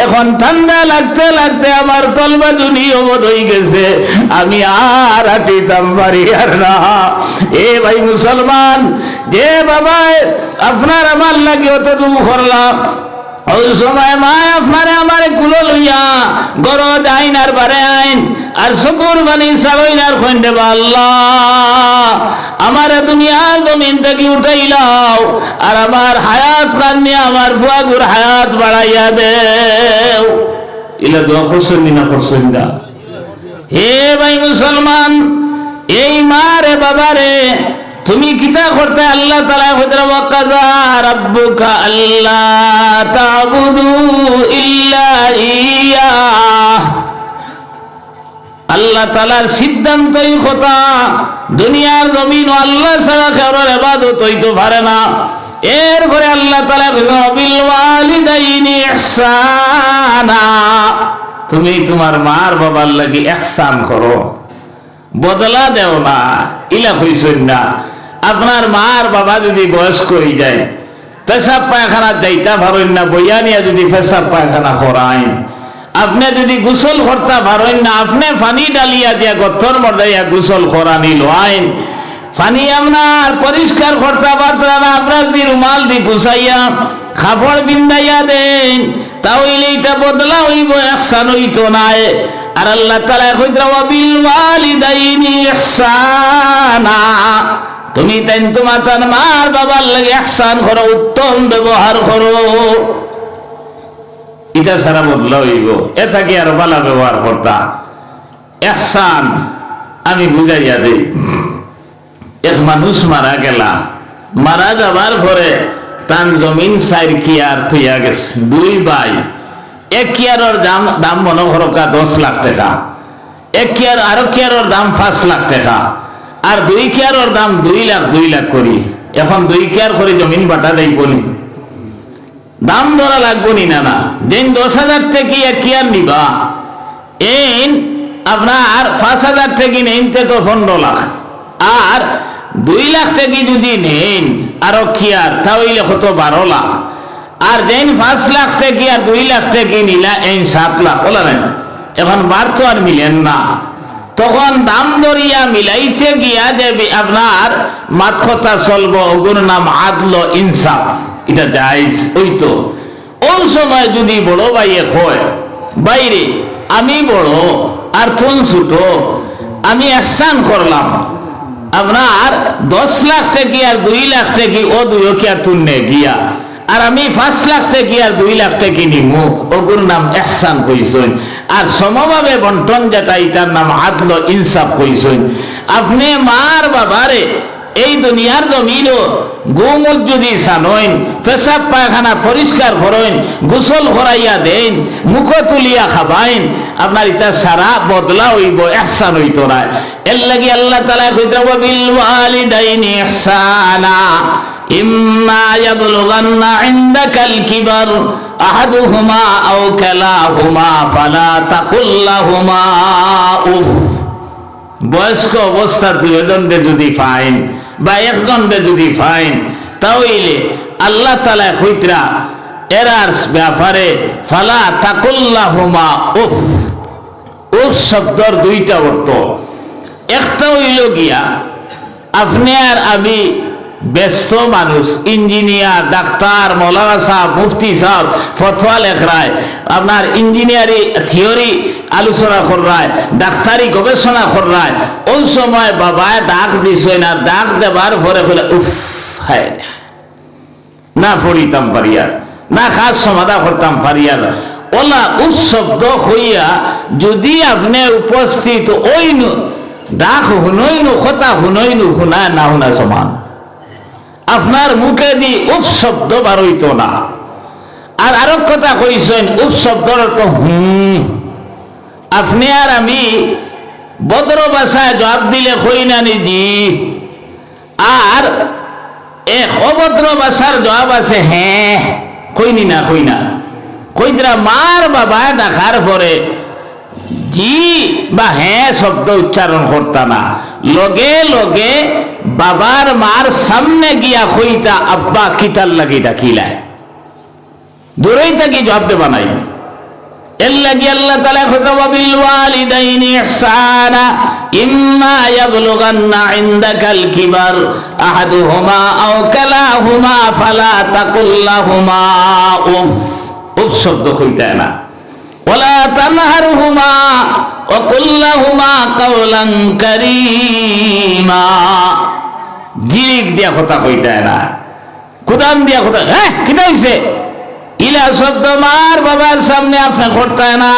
এখন ঠান্ডা লাগতে লাগতে আমার তলবাজুনি অবধ হয়ে গেছে, আমি আর হাঁটিতাম পারি আর না। এ ভাই মুসলমান, যে বাবায় আপনার আমার লাগে অতটুকু করলাম, ওই সময় মা আপনারে আমারে কুলো লইয়া গরজ আইন আর বারে আইন আর চকুর বাণী চালইনার খৈন দেবা আল্লাহ আমারে দুনিয়ার জমিন থেকে উঠাইলাও আর আমার হায়াত কান্নি আমার ফুয়াগুর হায়াত বাড়াইয়া দেও। ইলা দোয়া করছেন না করছেন না? হে ভাই মুসলমান, এই মা রে বাবা রে তুমি কিতা করতে আল্লাহ তাআলা হযরত ওয়াকাযা রাব্বুকা আল্লা তা'বুদু ইল্লা ইয়া, আল্লাহ তাআলার সিদ্ধান্তই কথা দুনিয়ার জমিন আল্লাহ ছাড়া কারোর ইবাদত হইতে পারে না। এরপরে আল্লাহ তাআলা বিল ওয়ালিদাইনি ইহসানা, তুমি তোমার মার বাবার লাগি ইহসান করো, বদলা দেও না। ইলা হইছেন না আপনার মার বাবা যদি বয়স্ক হয়ে যায় পেশাব পায়খানা যাইতা পারেন না, বইয়া নিয়ে যদি পেশাব পায়খানা করাইন, আপনি যদি গোসল করতে পারেন না, আপনি পানি ডালিয়া দিয়া গথর মর্দাইয়া গোসল করানি লোয়াইন, পানি আপনার পরিষ্কার করতে পারতেন না, আপনার দি রুমাল দি পুষাইয়া কাপড় বিন্দাইয়া দেন, তাহলে এটা বদলা হইব, ইহসান হইতো নাই। আর আল্লাহ তাআলা কইরা ওয়া বিল ওয়ালিদাইনি ইহসানা, তুমি তাই তোমার তার মার বাবার লাগে ইহসান করো, উত্তম ব্যবহার করো। এটা সারা বদলা হইব, এটা কি আর ভালো ব্যবহার করতা। ইহসান আমি বুঝাইয়া দেই, এক মানুষ মারা গেলা, মারা যাবার পরে তান জমিন 4 কিয়ার থইয়া গেছে। 2 ভাই, 1 কিয়ারের দাম মনে করো 10 লাখ টাকা, 1 কিয়ার আরো কিয়ারের দাম 5 লাখ টাকা, আর 2 কিয়ারের দাম 2 লাখ করি। এখন 2 কিয়ার করে জমিন বাটা দেই বলি, দাম ধরা লাগবো নি? না না, যেন 10,000 থেকে 1 কিয়ার নিবা, এই আপনার 5,000 থেকে নেনতে তো 15 লাখ, আর 2 লাখ থেকে যদি নেন আরো কিয়ার তাহলে কত 12 লাখ, আর যেন 5 লাখ থেকে আর 2 লাখ থেকে নিলা এই 7 লাখ বলা না। এখন বার তো আর মিলেন না, তখন দাম দরিয়া মিলাইতে গিয়া যে আপনার মাত কথা চলবো, ওগুর নাম আদল ইনসাফ, এটা জায়েজ। ওই তো ওই সময় যদি বড় ভাইয়ে কয় বাইরে আমি বড় আর তুন ছোট, আমি ihsan করলাম আপনার 10 লাখ থেকে আর 2 লাখ থেকে ও 2 কিয়া তুলনে গিয়া, আর আমি 5 লাখ থেকে আর 2 লাখ থেকে নিমু, ওগুর নাম ihsan কইছেন। আর সমভাবে বন্টন যেটা এটার নাম আদল ইনসাফ কইছেন। আপনি মার বাবারে এই দুনিয়ার জমিনও গোমুখ যদি সানইন, পেশাব পায়খানা পরিষ্কার করেন, গোসল করাইয়া দেন, মুখ তুলিয়া খাবাইন, আপনার এটা সারা বদলা হইব, ihsan হইত না। এর লাগি আল্লাহ তাআলা কইতে বিল ওয়ালিদাইনি ইহসানা ইম্মা ইয়াবলুগান্না ইনদাকাল কিবার আহাদুহুমা আও কালাহুমা ফালা তাকুল লাহুমা উফ। বয়স্ক অবস্থা 2 জনকে যদি ফাইন বা 1 জনকে যদি ফাইন, তাহলে আল্লাহ তাআলা কইতরা এরার ব্যাপারে ফালা তাকুল লাহুমা উফ। উফ শব্দের 2টা অর্থ। একটা হইল গিয়া আপনি আর আমি ব্যস্ত মানুষ, ইঞ্জিনিয়ার, ডাক্তার, মৌলানা সাহেব, মুফতি সাহেব ফতোয়া লেখরায়, আপনার ইঞ্জিনিয়ারি থিওরি আলোচনা করায়, ডাক্তারি গবেষণা করায়, ওই সময় বাবায় ডাক দিছে না, ডাক দেবার পরে বলে উফ হায় না পড়িতাম পারিয়ার, না খাস সমাধা করতাম পারিয়ার, ওলা উফ শব্দ হইয়া যদি আপনি উপস্থিত ওইনু ডাক হুনইনু কথা হুনইনু হুনা না হুনা সমান, আপনার মুখে দি উফ শব্দ বার হইতো না। আর আরো কথা কইছেন উফ শব্দর অর্থ আপনি আর আমি ভদ্র ভাষায় জবাব দিলে কই না জি, আর এক অভদ্র ভাষার জবাব আছে হ্যাঁ, কইনি না কই না, কইতরা মার বাবা দেখার পরে জি বা হ্যাঁ শব্দ উচ্চারণ করতা না, লগে লগে বাবার মার সামনে গিয়া কইতা আব্বা কিতার লাগি ডাকিলায়, দূরেই থাকি জবাব দেবা নাই। এর লাগি আল্লাহ তাআলা কইতা বিল ওয়ালিদাইনি ইহসানা ইম্মা ইয়াবলুগান্না ইনদাকাল কিবার আহাদুহুমা আও কালাহুমা ফালা তাকুল লাহুমা উফ। উফ শব্দ কইতা না। ওয়ালা তানহারহুমা ওয়া কুল লাহুমা কাওলান কারীমা। জিক দিয়া কথা কইতা না, কুদাম দিয়া কথা, হ্যাঁ কিটা হইছে ইলা শব্দ মার বাবার সামনে আপনি করতে না।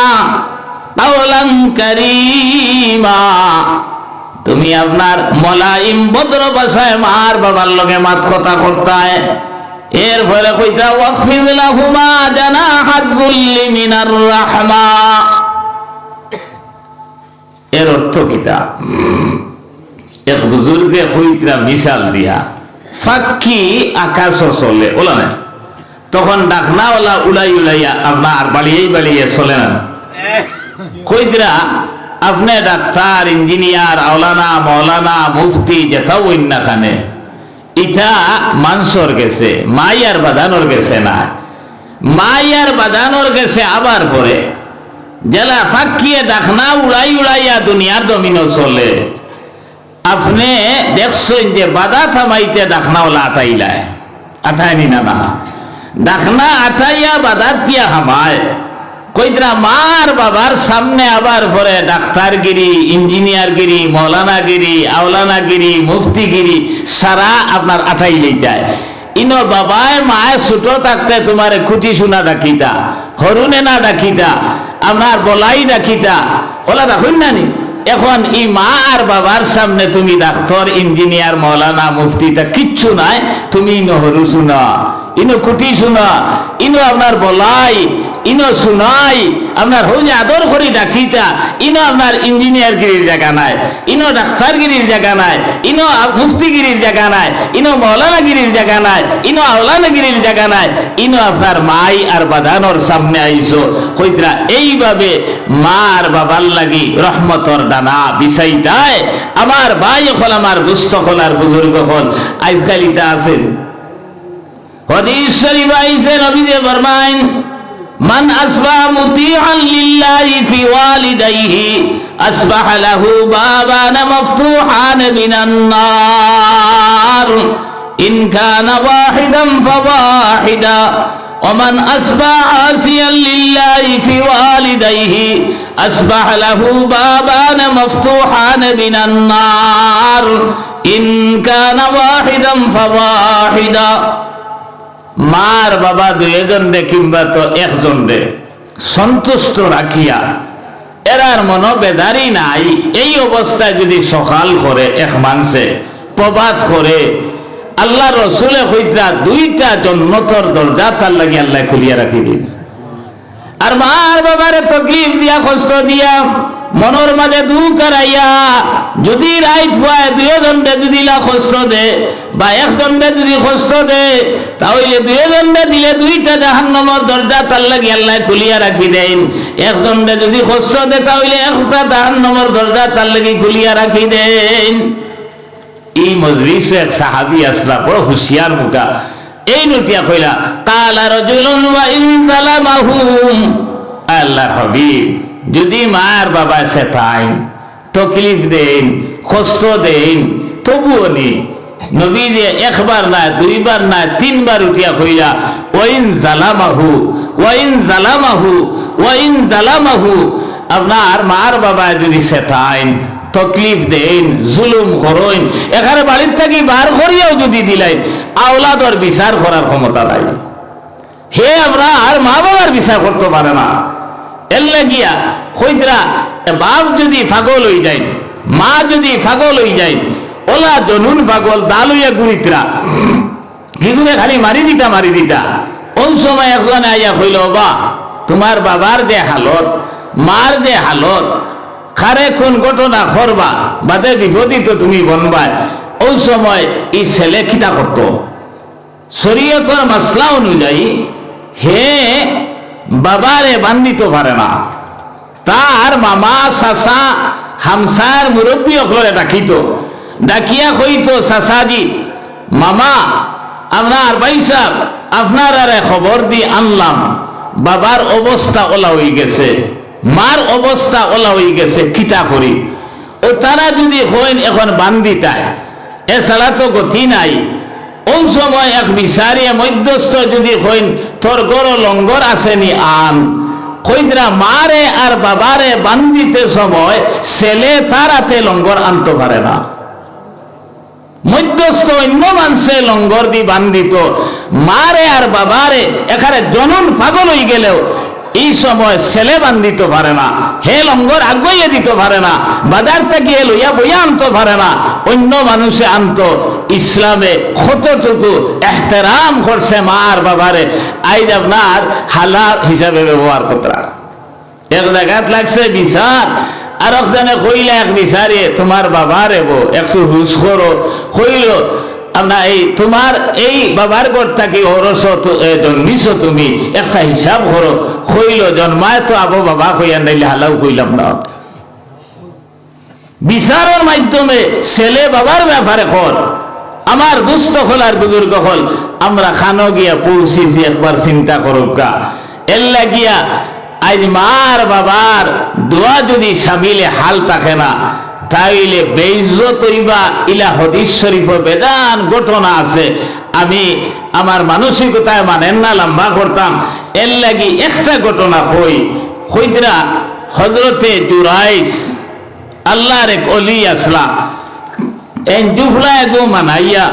কাওলান কারীমা, তুমি আপনার মোলায়েম ভদ্র ভাষায় মার বাবার লগে মাত কথা করতায়। এর ফলে কইতা ওয়াকফিদ লাহুমা জানাহাজ যুল্লি মিনার রাহমা। এর অর্থ কিটা? এক বুজুর্গে কইতরা মিসাল দিয়া, ফাঁকি আকাশ চলে ওলা না, তখন ডাকনাওয়ালা উলাই উলাইয়া আপনার বাড়িয়ে বাড়িয়ে চলে না। কইতরা আপনি ডাক্তার, ইঞ্জিনিয়ার, আওলানা, মৌলানা, মুফতি যেটাও না খানে, ইটা মানুষের গেছে, মাইয়ার বাদানোর গেছে না, মাইয়ার বাদানোর গেছে। আবার পরে জেলা ফাঁকিয়ে ডাকনা উড়াই উড়াইয়া দুনিয়ার জমিন চলে। আপনি দেখছেন যে বাধা থামাইতে ডাকনাওয়ালা আটাইলায়, আটায়নি না না, ডাকনা আটাইয়া বাধা দিয়া হামায়। কইতরা মার বাবার সামনে আবার পরে ডাক্তারগিরি, ইঞ্জিনিয়ারগিরি, মৌলানাগিরি, আওলানাগিরি, মুফতিগিরি সারা আপনার আটাই যায়। ইনো বাবায় মায় ছোট থাকতে তোমার খুঁটি শোনা ডাকিতা, হরুনে না ডাকিতা, আপনার বলাই ডাকিতা, ওলা রাখুন না নি। এখন ই মা আর বাবার সামনে তুমি ডাক্তার, ইঞ্জিনিয়ার, মৌলানা, মুফতি তা কিচ্ছু নাই, তুমি নহরু শুনা। ইনো কুটি শোনা, ইনো আপনার বলাই, ইনো শুনাই, আপনার হৌলে আদর করে ডাকিতা, ইনো আপনার ইঞ্জিনিয়ারগিরির জায়গা নাই, ইনো ডাক্তারগিরির জায়গা নাই, ইনো মুফতিগিরির জায়গা নাই, ইনো মৌলানাগিরির জায়গা নাই, ইনো আওলানাগিরির জায়গা নাই, ইনো আপনার মাই আর বাদানোর সামনে আইসো কইতরা এইভাবে মার বাবার লাগি রহমতর ডানা বিছাইতায়। আমার ভাই হল, আমার দুস্থ হল, আর বুজুর্গ হল, আজকাল ইটা আছেন। হাদিস শরীফ আইছে, নবী যে ফরমায়েন, মান আসবাহা মুতিআন লিল্লাহি ফি ওয়ালিদাইহি আসবাহা লাহু বাবান মাফতুহান মিনান নার ইন কানা ওয়াহিদান ফাওয়াহিদা ওয়া মান আসবাহা আসিয়ান লিল্লাহি ফি ওয়ালিদাইহি আসবাহা লাহু বাবান মাফতুহান মিনান নার ইন কানা ওয়াহিদান ফাওয়াহিদা। মার বাবা দুইজন রে কিংবা তো একজন রে সন্তুষ্ট রাখিয়া এরার মনোবেদারি নাই, এই অবস্থায় যদি সকাল করে এক মানুষে প্রবাদ করে, আল্লাহ রসুলে হইতা দুইটা জন্মতর দরজা তার লাগে আল্লাহ খুলিয়া রাখি দিন। আর মার বাবারে তকলিফ দিয়া, কষ্ট দিয়া, মনের মাঝে দুঃখ রাইয়া যদি রাইত পায় দুইজনরে যদি কষ্ট দে বা একজনরে যদি কষ্ট দে, তাহলে দুইজনরে দিলে দুইটা জাহান্নামের দরজা তার লাগি আল্লাহ খুলিয়া রাখি দেন। একজনরে যদি কষ্ট দে তাহলে একটা জাহান্নামের দরজা তার লাগি খুলিয়া রাখি দেন। এই মজলিসে এক সাহাবী আসলা, বড় হুঁশিয়ার মুখা, এই নটিয়া কইলা, কালা রাজুলুন ওয়া ইন যালামাহুম, আল্লাহর হাবিব যদি মার বাবা সেতাইন, তকলিফ দেন, কষ্ট দেন, তবুও নি নবী যে একবার না, দুইবার না, তিনবার উঠিয়া কইলা, ওয়াইন জালামাহু ওয়াইন জালামাহু ওয়াইন জালামাহু, আপনার মার বাবা যদি সেতাইন, তকলিফ দেন, জুলুম করেন, এখানে বাড়ির থেকে বার করিয়াও যদি দিলেন, আওলাদর বিচার করার ক্ষমতা নাই। হে আমরা আর মা বাবার বিচার করতে পারে না। এর লাগিয়া কইতরা, বাপ যদি পাগল হয়ে যায়, মা যদি পাগল হয়ে যায়, ওলা জনুন পাগল দালুইয়া গুড়িতরা কি করে খালি মারি দিতা। কোন সময় একজন আইয়া কইল, বা তোমার বাবার যে হালত, মার যে হালত, খারে কোন ঘটনা করবা বাদে বিপদী তো তুমি বনবা। ওই সময় এই ছেলে খিতা করত শরীয়তের মাসলা অনুযায়ী, হে বাবারে বান্ধিত পারে না, তার মামা চাচা হামসার মুরব্বী অকলে ডাকিত, ডাকিয়া কইতো, চাচাজি মামা আপনার ভাই সাহেব আপনার আরে খবর দি আনলাম, বাবার অবস্থা ওলা হয়ে গেছে, মার অবস্থা ওলা হয়ে গেছে, কিতা করি? ও তারা যদি হইন এখন বান্দিতায়, এছাড়া তো গতি নাই। ওই সময় এক বিচারিয়া মধ্যস্থ যদি হইন, তোর গড় লঙ্গর আসেনি আন, কইদরা মারে আর বাবারে বান্দিতে সময় ছেলে তার হাতে লঙ্গর আনতে পারে না, মধ্যস্থ অন্য মানুষে লঙ্গর দি বান্ধিত, মারে আর বাবারে এখানে জনন পাগল হয়ে গেলেও এই সময় ছেলে বান্ধিত পারে না, হে লঙ্গর আগুয়ে দিতে পারে না, বাজার থেকে লইয়া বইয়া আনতে পারে না, অন্য মানুষে আনত। ইসলামে কতটুকু এহতেরাম করছে মার বাবারে, আইজ আপনার হালাল হিসাবে ব্যবহার করতে। এক জায়গাত লাগছে বিচার, আর ওখানে কইলে এক বিচারে তোমার বাবারে বো একটু হুশ করো, কইল আপনার এই তোমার এই বাবার ঘর থাকি ওরস জন্মিছ, তুমি একটা হিসাব করো। কইল জন্মায় তো আবো বাবা কইয়া নাইলে হালাও কইলাম না। বিচারের মাধ্যমে ছেলে বাবার ব্যাপারে কর। আমার দুস্থ হল আর বুজুর্গ হল, আমরা খানো গিয়া পৌঁছেছি, একবার চিন্তা করুকা। এর লাগিয়া আজ মার বাবার দোয়া যদি সামিলে হাল থাকে না, তাইলে বেইজ্জত হইবা। ইলা হাদিস শরীফ বেদান ঘটনা আছে, আমি আমার মানসিকতায় মানেন না, লম্বা করতাম। এর লাগি একটা ঘটনা কইতরা, হজরতে জুরাইস আল্লাহর এক অলি আসলা, এই জুফলা গো মানাইয়া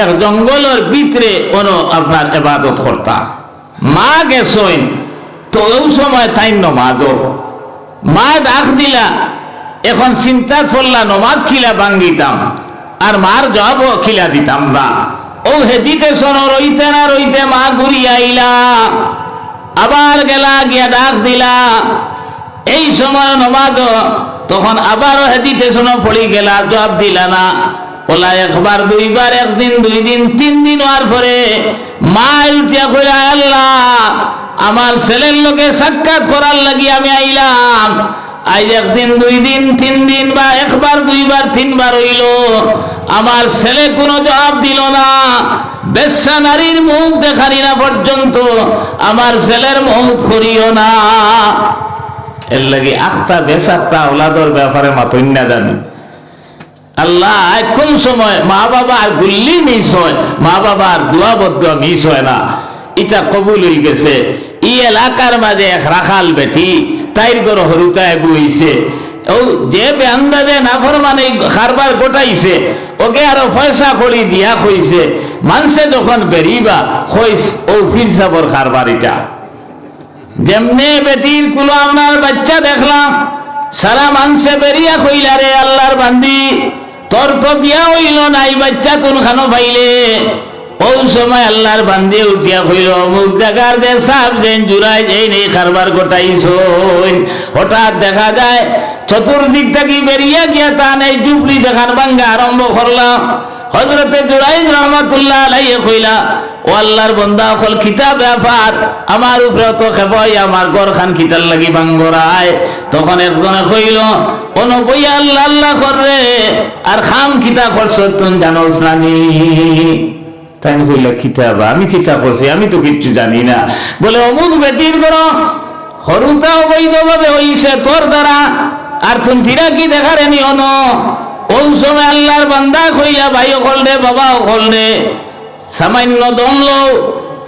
এক জঙ্গলের ভিতরে কোনো আপনার ইবাদত করতা। মা গেছইন তো ওই সময় তাই নমাজও, মা ডাক দিলা, এখন চিন্তা করলা নমাজ খিলা ভাঙ্গিতাম আর মার জবাবও খিলা দিতাম না। ও হেদিতে শোনো, রইতে না রইতে মা ঘুরিয়া আইলা, আবার গেলা গিয়া ডাক দিলা। এই সময় নমাজ, তখন আবারও হেদিতে শোনো পড়ি গেলা, জবাব দিলা না। ওলা একবার দুইবার, একদিন দুই দিন তিন দিন হওয়ার পরে মা উঠিয়া কইরা, আল্লাহ আমার ছেলের লোকে সাক্ষাৎ করার লাগি আমি আইলাম, আজ একদিন দুই দিন তিন দিন বা একবার দুইবার তিনবার হইল, আমার ছেলে কোনো জবাব দিল না। বেশ্যা নারীর মুখ দেখানি না পর্যন্ত আমার ছেলের মৌত করিও না। এর লাগি আখতা বেসাখতা ওলাদর ব্যাপারে মাতই না জানি। আল্লাহ কোন সময় মা বাবার গুল্লি মিস হয়, মা বাবার দোয়া বদুয়া মিস হয় না, এটা কবুল হয়ে গেছে। ই এলাকার মাঝে এক রাখাল বেটি তাইর ঘর হরুতায় বইছে, ও যে বেআন্দাজে নাফরমানি খারবার গোটাইছে, ওকে আরো পয়সা করি দিয়া কইছে, মানুষে যখন বেরিবা কইস ও ফির সাবর খারবার। এটা যেমনে বেটির কুলো আপনার বাচ্চা দেখলাম, সারা মানুষে বেরিয়া কইলা, রে আল্লাহর বান্দি তোর তো বিয়া হইল নাই, বাচ্চা তুন খানো পাইলে। ওই সময় আল্লাহর বান্দি উঠিয়া কইল, অমুক জায়গার যে সাপ যেন জুড়াই যেই নেই খারবার গোটাইছ। হঠাৎ দেখা যায় চতুর্দিক থেকে বেরিয়া গিয়া তা নেই জুবলি দেখার ভাঙ্গা আরম্ভ করলাম। হযরতে জুরাইজ রহমাতুল্লাহ আলাইহি কইলা, ও আল্লাহর বান্দা হল কিতাব ব্যাপার আমার উপরে তো খেপাই, আমার ঘর খান কিতার লাগি ভাঙ্গরায়। তখন একজনে কইল, কোন বইয়া আল্লাহ আল্লাহ করে আর খাম কিতা করছ তুই জানোস না নি? তাই কইল, কিতাব আমি কিতা করছি, আমি তো কিচ্ছু জানি না। বলে অমুক বেটির ঘর হরুতা অবৈধভাবে হইছে তোর দ্বারা, আর তুই ফিরা কি দেখারে নিও ন। ওই সময় আল্লাহর বান্দা কইলা, ভাই অকল রে বাবা অকল রে, সামান্য দমলো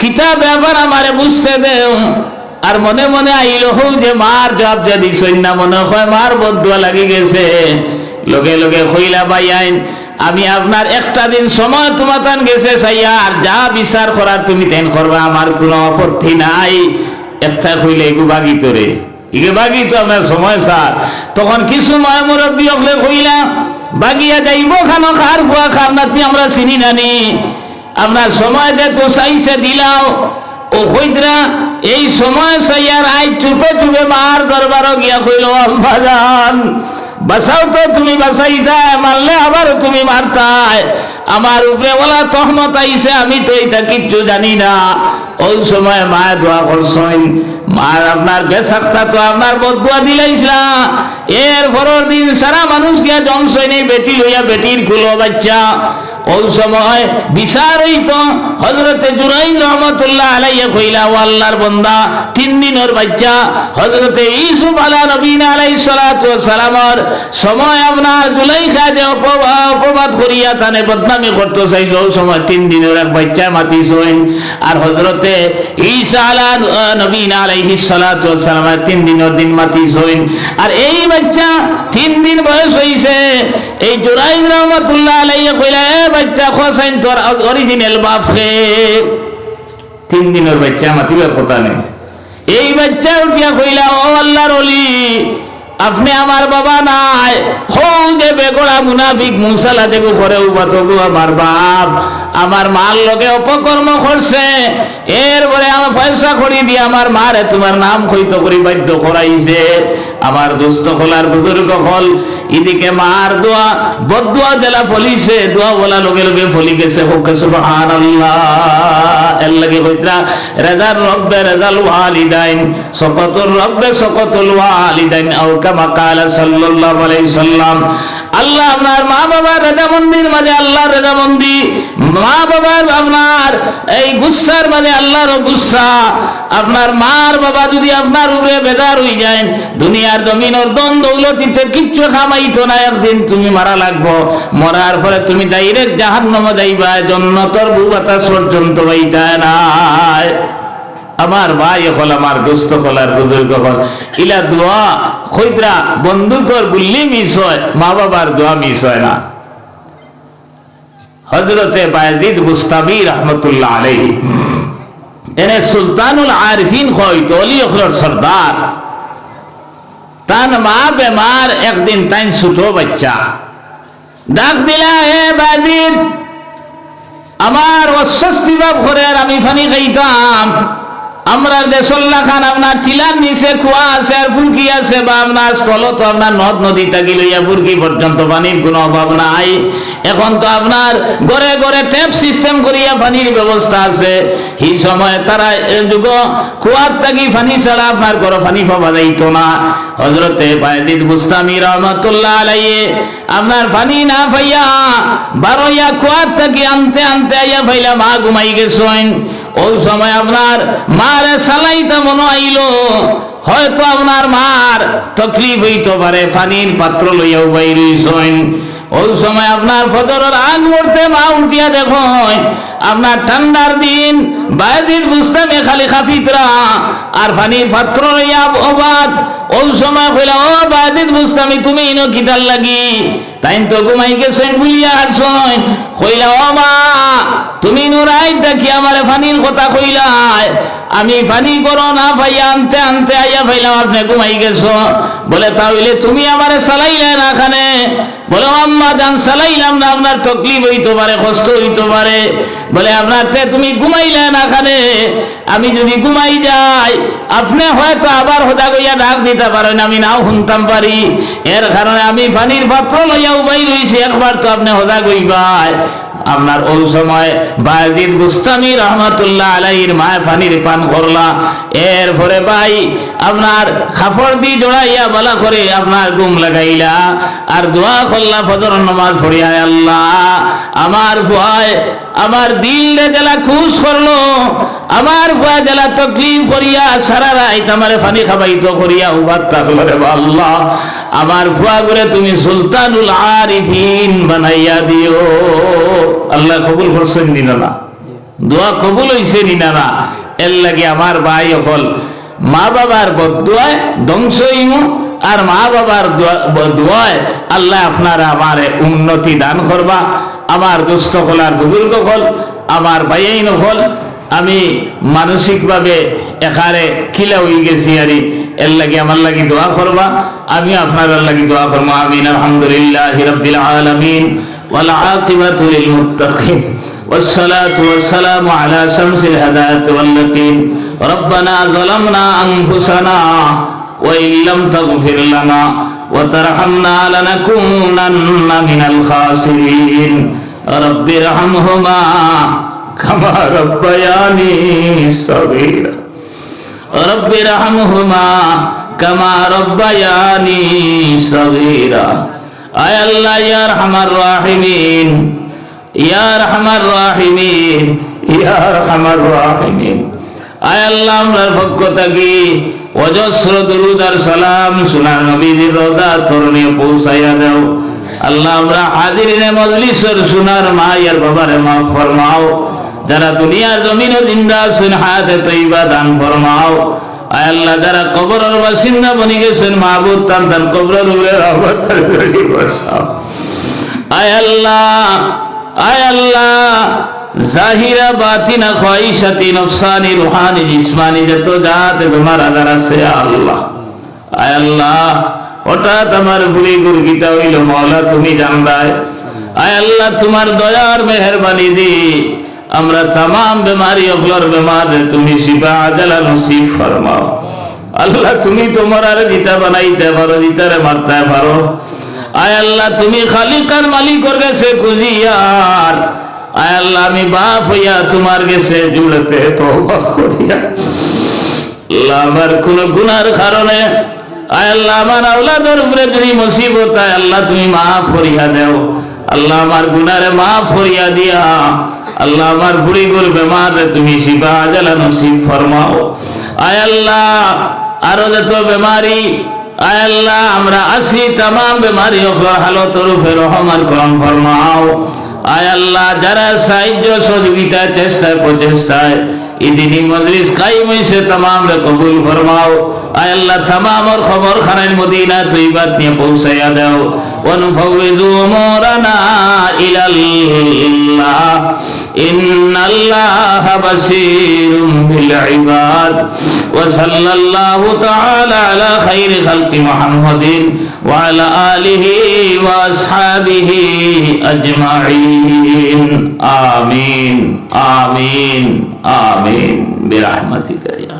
কিতাব ব্যাপার আমারে বুঝতে দেও। আর মনে মনে আইল হোক যে মার জবাব যে দিছই না, মনে হয় মার বদুয়া লাগি গেছে। লগে লগে কইলা, ভাই আইন আমি আপনার একটা দিন সময় তোমাতান গেছে চাইয়া, আর যা বিচার করার তুমি তেন করবা, আমার কোনো আপত্তি নাই। একটা কইলে এগু বাগি তোরে, ইগে বাগি তো আপনার সময় স্যার। তখন কিছু মায় মুরব্বী হলে কইলা, বাগিয়া যাইব খানো খার বুয়া খার নাতি আমরা চিনি নানি, আপনার সময় যে তো চাইছে দিলাও। ও কইতরা এই সময় চাইয়ার আই চুপে চুপে মার দরবারও গিয়া কইল, আম্মা জান বাঁচাও তো, তুমি বাঁচাইতায়, মারলে আবার তুমি মারতায়, আমার উপরে ওলা তহমত আইছে, আমি তো এটা কিচ্ছু জানি না। ওই সময় মায় দোয়া করছেন, মার আপনার বেসাক্তা তো আপনার বদুয়া দিলাইছিলা। এর পরের দিন সারা মানুষ গিয়া জমসইনি বেটি লইয়া, বেটির কুলো বাচ্চা। ওই সময় বিচার হইতো। হযরতে জুরাইজ রহমাতুল্লাহ আলাইহি কইলা, ও আল্লাহর বান্দা তিন দিনের বাচ্চা হযরতে ইউসুফ আলা নবীনা আলাইহিস সালাতু ওয়াস সালামের সময় আপনার জুলাইখা যে অপবাদ করিয়া তানে বদনামি করতে চাইছে, ওই সময় তিন দিনের এক বাচ্চা মাতিছেন। আর হযরতে ঈসা আলা নবীনা আলাইহিস সালাতু ওয়াস সালামের তিন দিনের দিন মাতিছেন। আর এই বাচ্চা তিন দিন বয়স হইছে। এই জুরাইজ রহমাতুল্লাহ আলাইহি কইলা, এ বাচ্চা খোসাইন তোর অরিজিনাল বাপ কে? তিন দিনের বাচ্চা মাতিবার কথা নেই। এই বাচ্চা উঠিয়া কইলা, ও আল্লাহর ওলি আপনি আমার বাবা নাই, হৌ যে বেগড়া মুনাফিক মুসালা দেবো করে উপাতগু আমার বাপ, আমার মার লগে অপকর্ম করছে। এরপরে আমার পয়সা করি দিয়ে আমার মারে তোমার নাম কইতো করি বাধ্য করাইছে। আমার দুস্থ খোলার বুজুর্গ হল, এদিকে মার দোয়া বদুয়া দেলা ফলিছে, দোয়া বলা লগে লগে ফলি গেছে। হোকে সুবহানাল্লাহ। এর লাগে কইতরা, রেজাল রব্বে রেজাল ওয়ালিদাইন, সকতুর রব্বে সকতুল ওয়ালিদাইন, আও কামা ক্বালা সাল্লাল্লাহু আলাইহি সাল্লাম। আল্লাহ আপনার মা বাবার রেজামন্দির মাঝে আল্লাহর রেজামন্দি, মা বাবার আপনার এই গুসার মাঝে আল্লাহর গুসা। আপনার মার বাবা যদি আপনার উপরে বেজার হয়ে যায়, দুনিয়ার জমিনের দন দৌলতিতে কিচ্ছু খামাইতো না, একদিন তুমি মারা লাগবো। মরার পরে তুমি ডাইরেক্ট জাহান্নামে যাইবা, জান্নাতের বাতাস পর্যন্ত পাইতা নাই। আমার ভাই হল, আমার দোস্ত হল, আর বুজুর্গ হল, ইলা দোয়া খৈদরা বন্দুকর গুল্লি মিস হয়, মা বাবার দোয়া মিস হয় না। হযরতে বায়েজিদ বুস্তামি রহমতুল্লাহ আলাইহি এনে সুলতানুল আরিফিন হইতো, অলি হলর সর্দার। তান মা বেমার, একদিন তাই ছোট বাচ্চা ডাক দিলা, হে বায়েজিদ আমার অস্বস্তি ভাব করে আর আমি পানি খাইতাম। আমরা দেশল্লা খান আপনার টিলার নিচে কুয়া আছে আর ফুরকি আছে, বা আপনার স্থল তো আপনার নদ নদী থাকি লইয়া ফুরকি পর্যন্ত পানির কোনো অভাব নাই। এখন তো আপনার ঘরে ঘরে ট্যাপ সিস্টেম করিয়া পানির ব্যবস্থা আছে। এই সময় তারা যুগ কুয়ার থাকি পানি ছাড়া আপনার ঘরে পানি পাওয়া যাইত না। হযরতে বায়জিদ বুস্তামি রহমাতুল্লাহ আলাইহি আপনার পানি না পাইয়া বারোয়া কুয়ার থাকি আনতে আনতে আইয়া পাইলা মা ঘুমাই গেছেন। ওই সময় আপনার মারে সালাইতে মনে আইলো, হয়তো আপনার মার তকলিফ হইতে পারে, পানির পাত্র লইয়াও বাইর হইছেন। ওই সময় আপনার ফজরের আগ মুহূর্তে মা উঠিয়া দেখেন আপনার ঠান্ডার দিন বায়জিদ বুস্তামি খালি খাফিতরা আর পানির পাত্র লইয়া অবাদ। ওই সময় কইলা, ও বায়জিদ বুস্তামি তুমি ইনো কিতার লাগি? তাই তো ঘুমাই গেছেন বুলিয়া হারছেন। কইলা, ও মা তুমি নুরাই দেখি আমারে পানির কথা কইলাই, আমি পানি করো না পাইয়া আনতে আনতে আইয়া পাইলাম আপনি ঘুমাই গেছ। বলে তাহলে তুমি আমারে চালাইলে না খানে? বলে আম্মা জান চালাইলাম না, আপনার তকলিফ হইতে পারে, কষ্ট হইতে পারে। বলে আপনার তুমি ঘুমাইলে না খানে? আমি যদি ঘুমাই যাই আপনি হয়তো আবার হোদা গইয়া ডাক দিতে পারেন, আমি নাও শুনতাম পারি। এর কারণে আমি পানির পাত্র লইয়া উবাই রইছি, একবার তো আপনি হোদা গইবাই। আপনার ওই সময় বায়জিদ বুস্তামি রহমাতুল্লাহ আলাইহির মা পানির পান করলা। এরপরে ভাই আপনার খাফড় দি জড়াইয়া বলা করে আপনার ঘুম লাগাইলা আর দোয়া করলা ফজর নামাজ পড়িয়া, আল্লাহ আমার ভয় আমার দিলে জেলা খুশ করলো, আমার ভয় জেলা তকলিফ করিয়া সারা রাত আমারে পানি খাবাইতো করিয়া উবাদ থাকলো রে আল্লাহ, আমার ভুয়া করে তুমি সুলতানুল আরিফিন বানাইয়া দিও। আল্লাহ কবুল করছেন নিনা না? দোয়া কবুল হইছে নিনা না? এর লাগে আমার ভাই হল মা বাবার বদুয়ায় ধ্বংস হইমু, আর মা বাবার দোয়ায় আল্লাহ আপনারা আমারে উন্নতি দান করবা। আমার দুস্থ হল আর বুজুর্গ হল আমার ভাইয়াইন হল আমি মানসিকভাবে এখানে খিলা হয়ে গেছি, আর এর লাগে আমার লাগি দোয়া করবা, আমি আপনার লাগি দোয়া করবো। আমিন। আলহামদুলিল্লাহি রাব্বিল আলামিন ওয়াল আকিবাতু লিল মুত্তাকিন والصلاة والسلام على شمس الهداية واليقين ربنا ظلمنا أنفسنا وإن لم تغفر لنا وترحمنا لنكونن من الخاسرين رب ارحمهما كما ربياني صغيرا رب ارحمهما كما ربياني صغيرا আয় আল্লাহ ইয়া আরহামার রাহিমিন ইয়া আরহামার রাহিমিন ইয়া আরহামার রাহিমিন। আয় আল্লাহ আমরার পক্ষ থেকে অজস্র দুরূদ আর সালাম সোনার নবীজির রওজা তরণে পৌঁছাইয়া দাও। আল্লাহ আমরা হাজিরিনে মজলিসের সোনার মা আর বাবারে মাফ ফরমাও, যারা দুনিয়ার জমিনে জিন্দা আছেন হায়াতে তৈবা দান ফরমাও। আয় আল্লাহ যারা কবরের বাসিন্দা বনি গেছেন মাহবুব তান তান কবরের উপরে রহমতের ঝুড়ি বর্ষাও। আয় আল্লাহ আয় আল্লাহ জাহিরা বাতিনা খায়িশাতি নফসানি রুহানি জিসমানি যত জাত বেমার আজার আছে আল্লাহ, আয় আল্লাহ হঠাৎ আমার ভুলি গুরগিতা হইল মাওলা তুমি জানবাই। আয় আল্লাহ তোমার দয়ার মেহেরবানি দি আমরা तमाम বেমারি অফলর বেমার তুমি শিফা আজলা নসিব ফরমাও। আল্লাহ তুমি তোমার আর জিতা বানাইতে পারো, জিতারে মারতে পারো। আয় আল্লাহ তুমি খালিকার মালিকর কাছে খুঁজিয়ার, আয় আল্লাহ আমি বাপ হইয়া তোমার কাছে জুড়তে তওবা করিয়া আল্লাহ আমার কোন গুনার কারণে আয় আল্লাহ আমার আওলাদের উপরে যদি মুসিবত আয় আল্লাহ তুমি মাফ করিয়া দাও। আল্লাহ আমার গুনারে মাফ করিয়া দিয়া আল্লাহ আমার বুড়ি গুর বেমার তুমি শিফা আজলা নসিব ফরমাও। আয় আল্লাহ আরো যত বেমারি আয় আল্লাহ আমরা আসি तमाम বেমারি হালত রূপে রহমান করম ফরমাও। আয় আল্লাহ যারা সাহায্য সহযোগিতা চেষ্টায় প্রচেষ্টায় ইদিনী মজলিস কায়েম হইছে तमाम রে কবুল ফরমাও। আয় আল্লাহ तमाम ওর খবর খানায় মদিনা তৈবাত নিয়ে পৌঁছায়া দাও। ওয়ানুফাউযু উমুরানা ইলাল্লাহ ইন্নাল্লাহা বাসীরুম বিল ইবাদ। ওয়া সাল্লাল্লাহু তাআলা আলা খাইরি খালকি মুহাম্মাদিন ওয়া আলা আলিহি ওয়া আসহাবিহি আজমাইন। আমিন আমিন আমিন বিরহমাতিকা।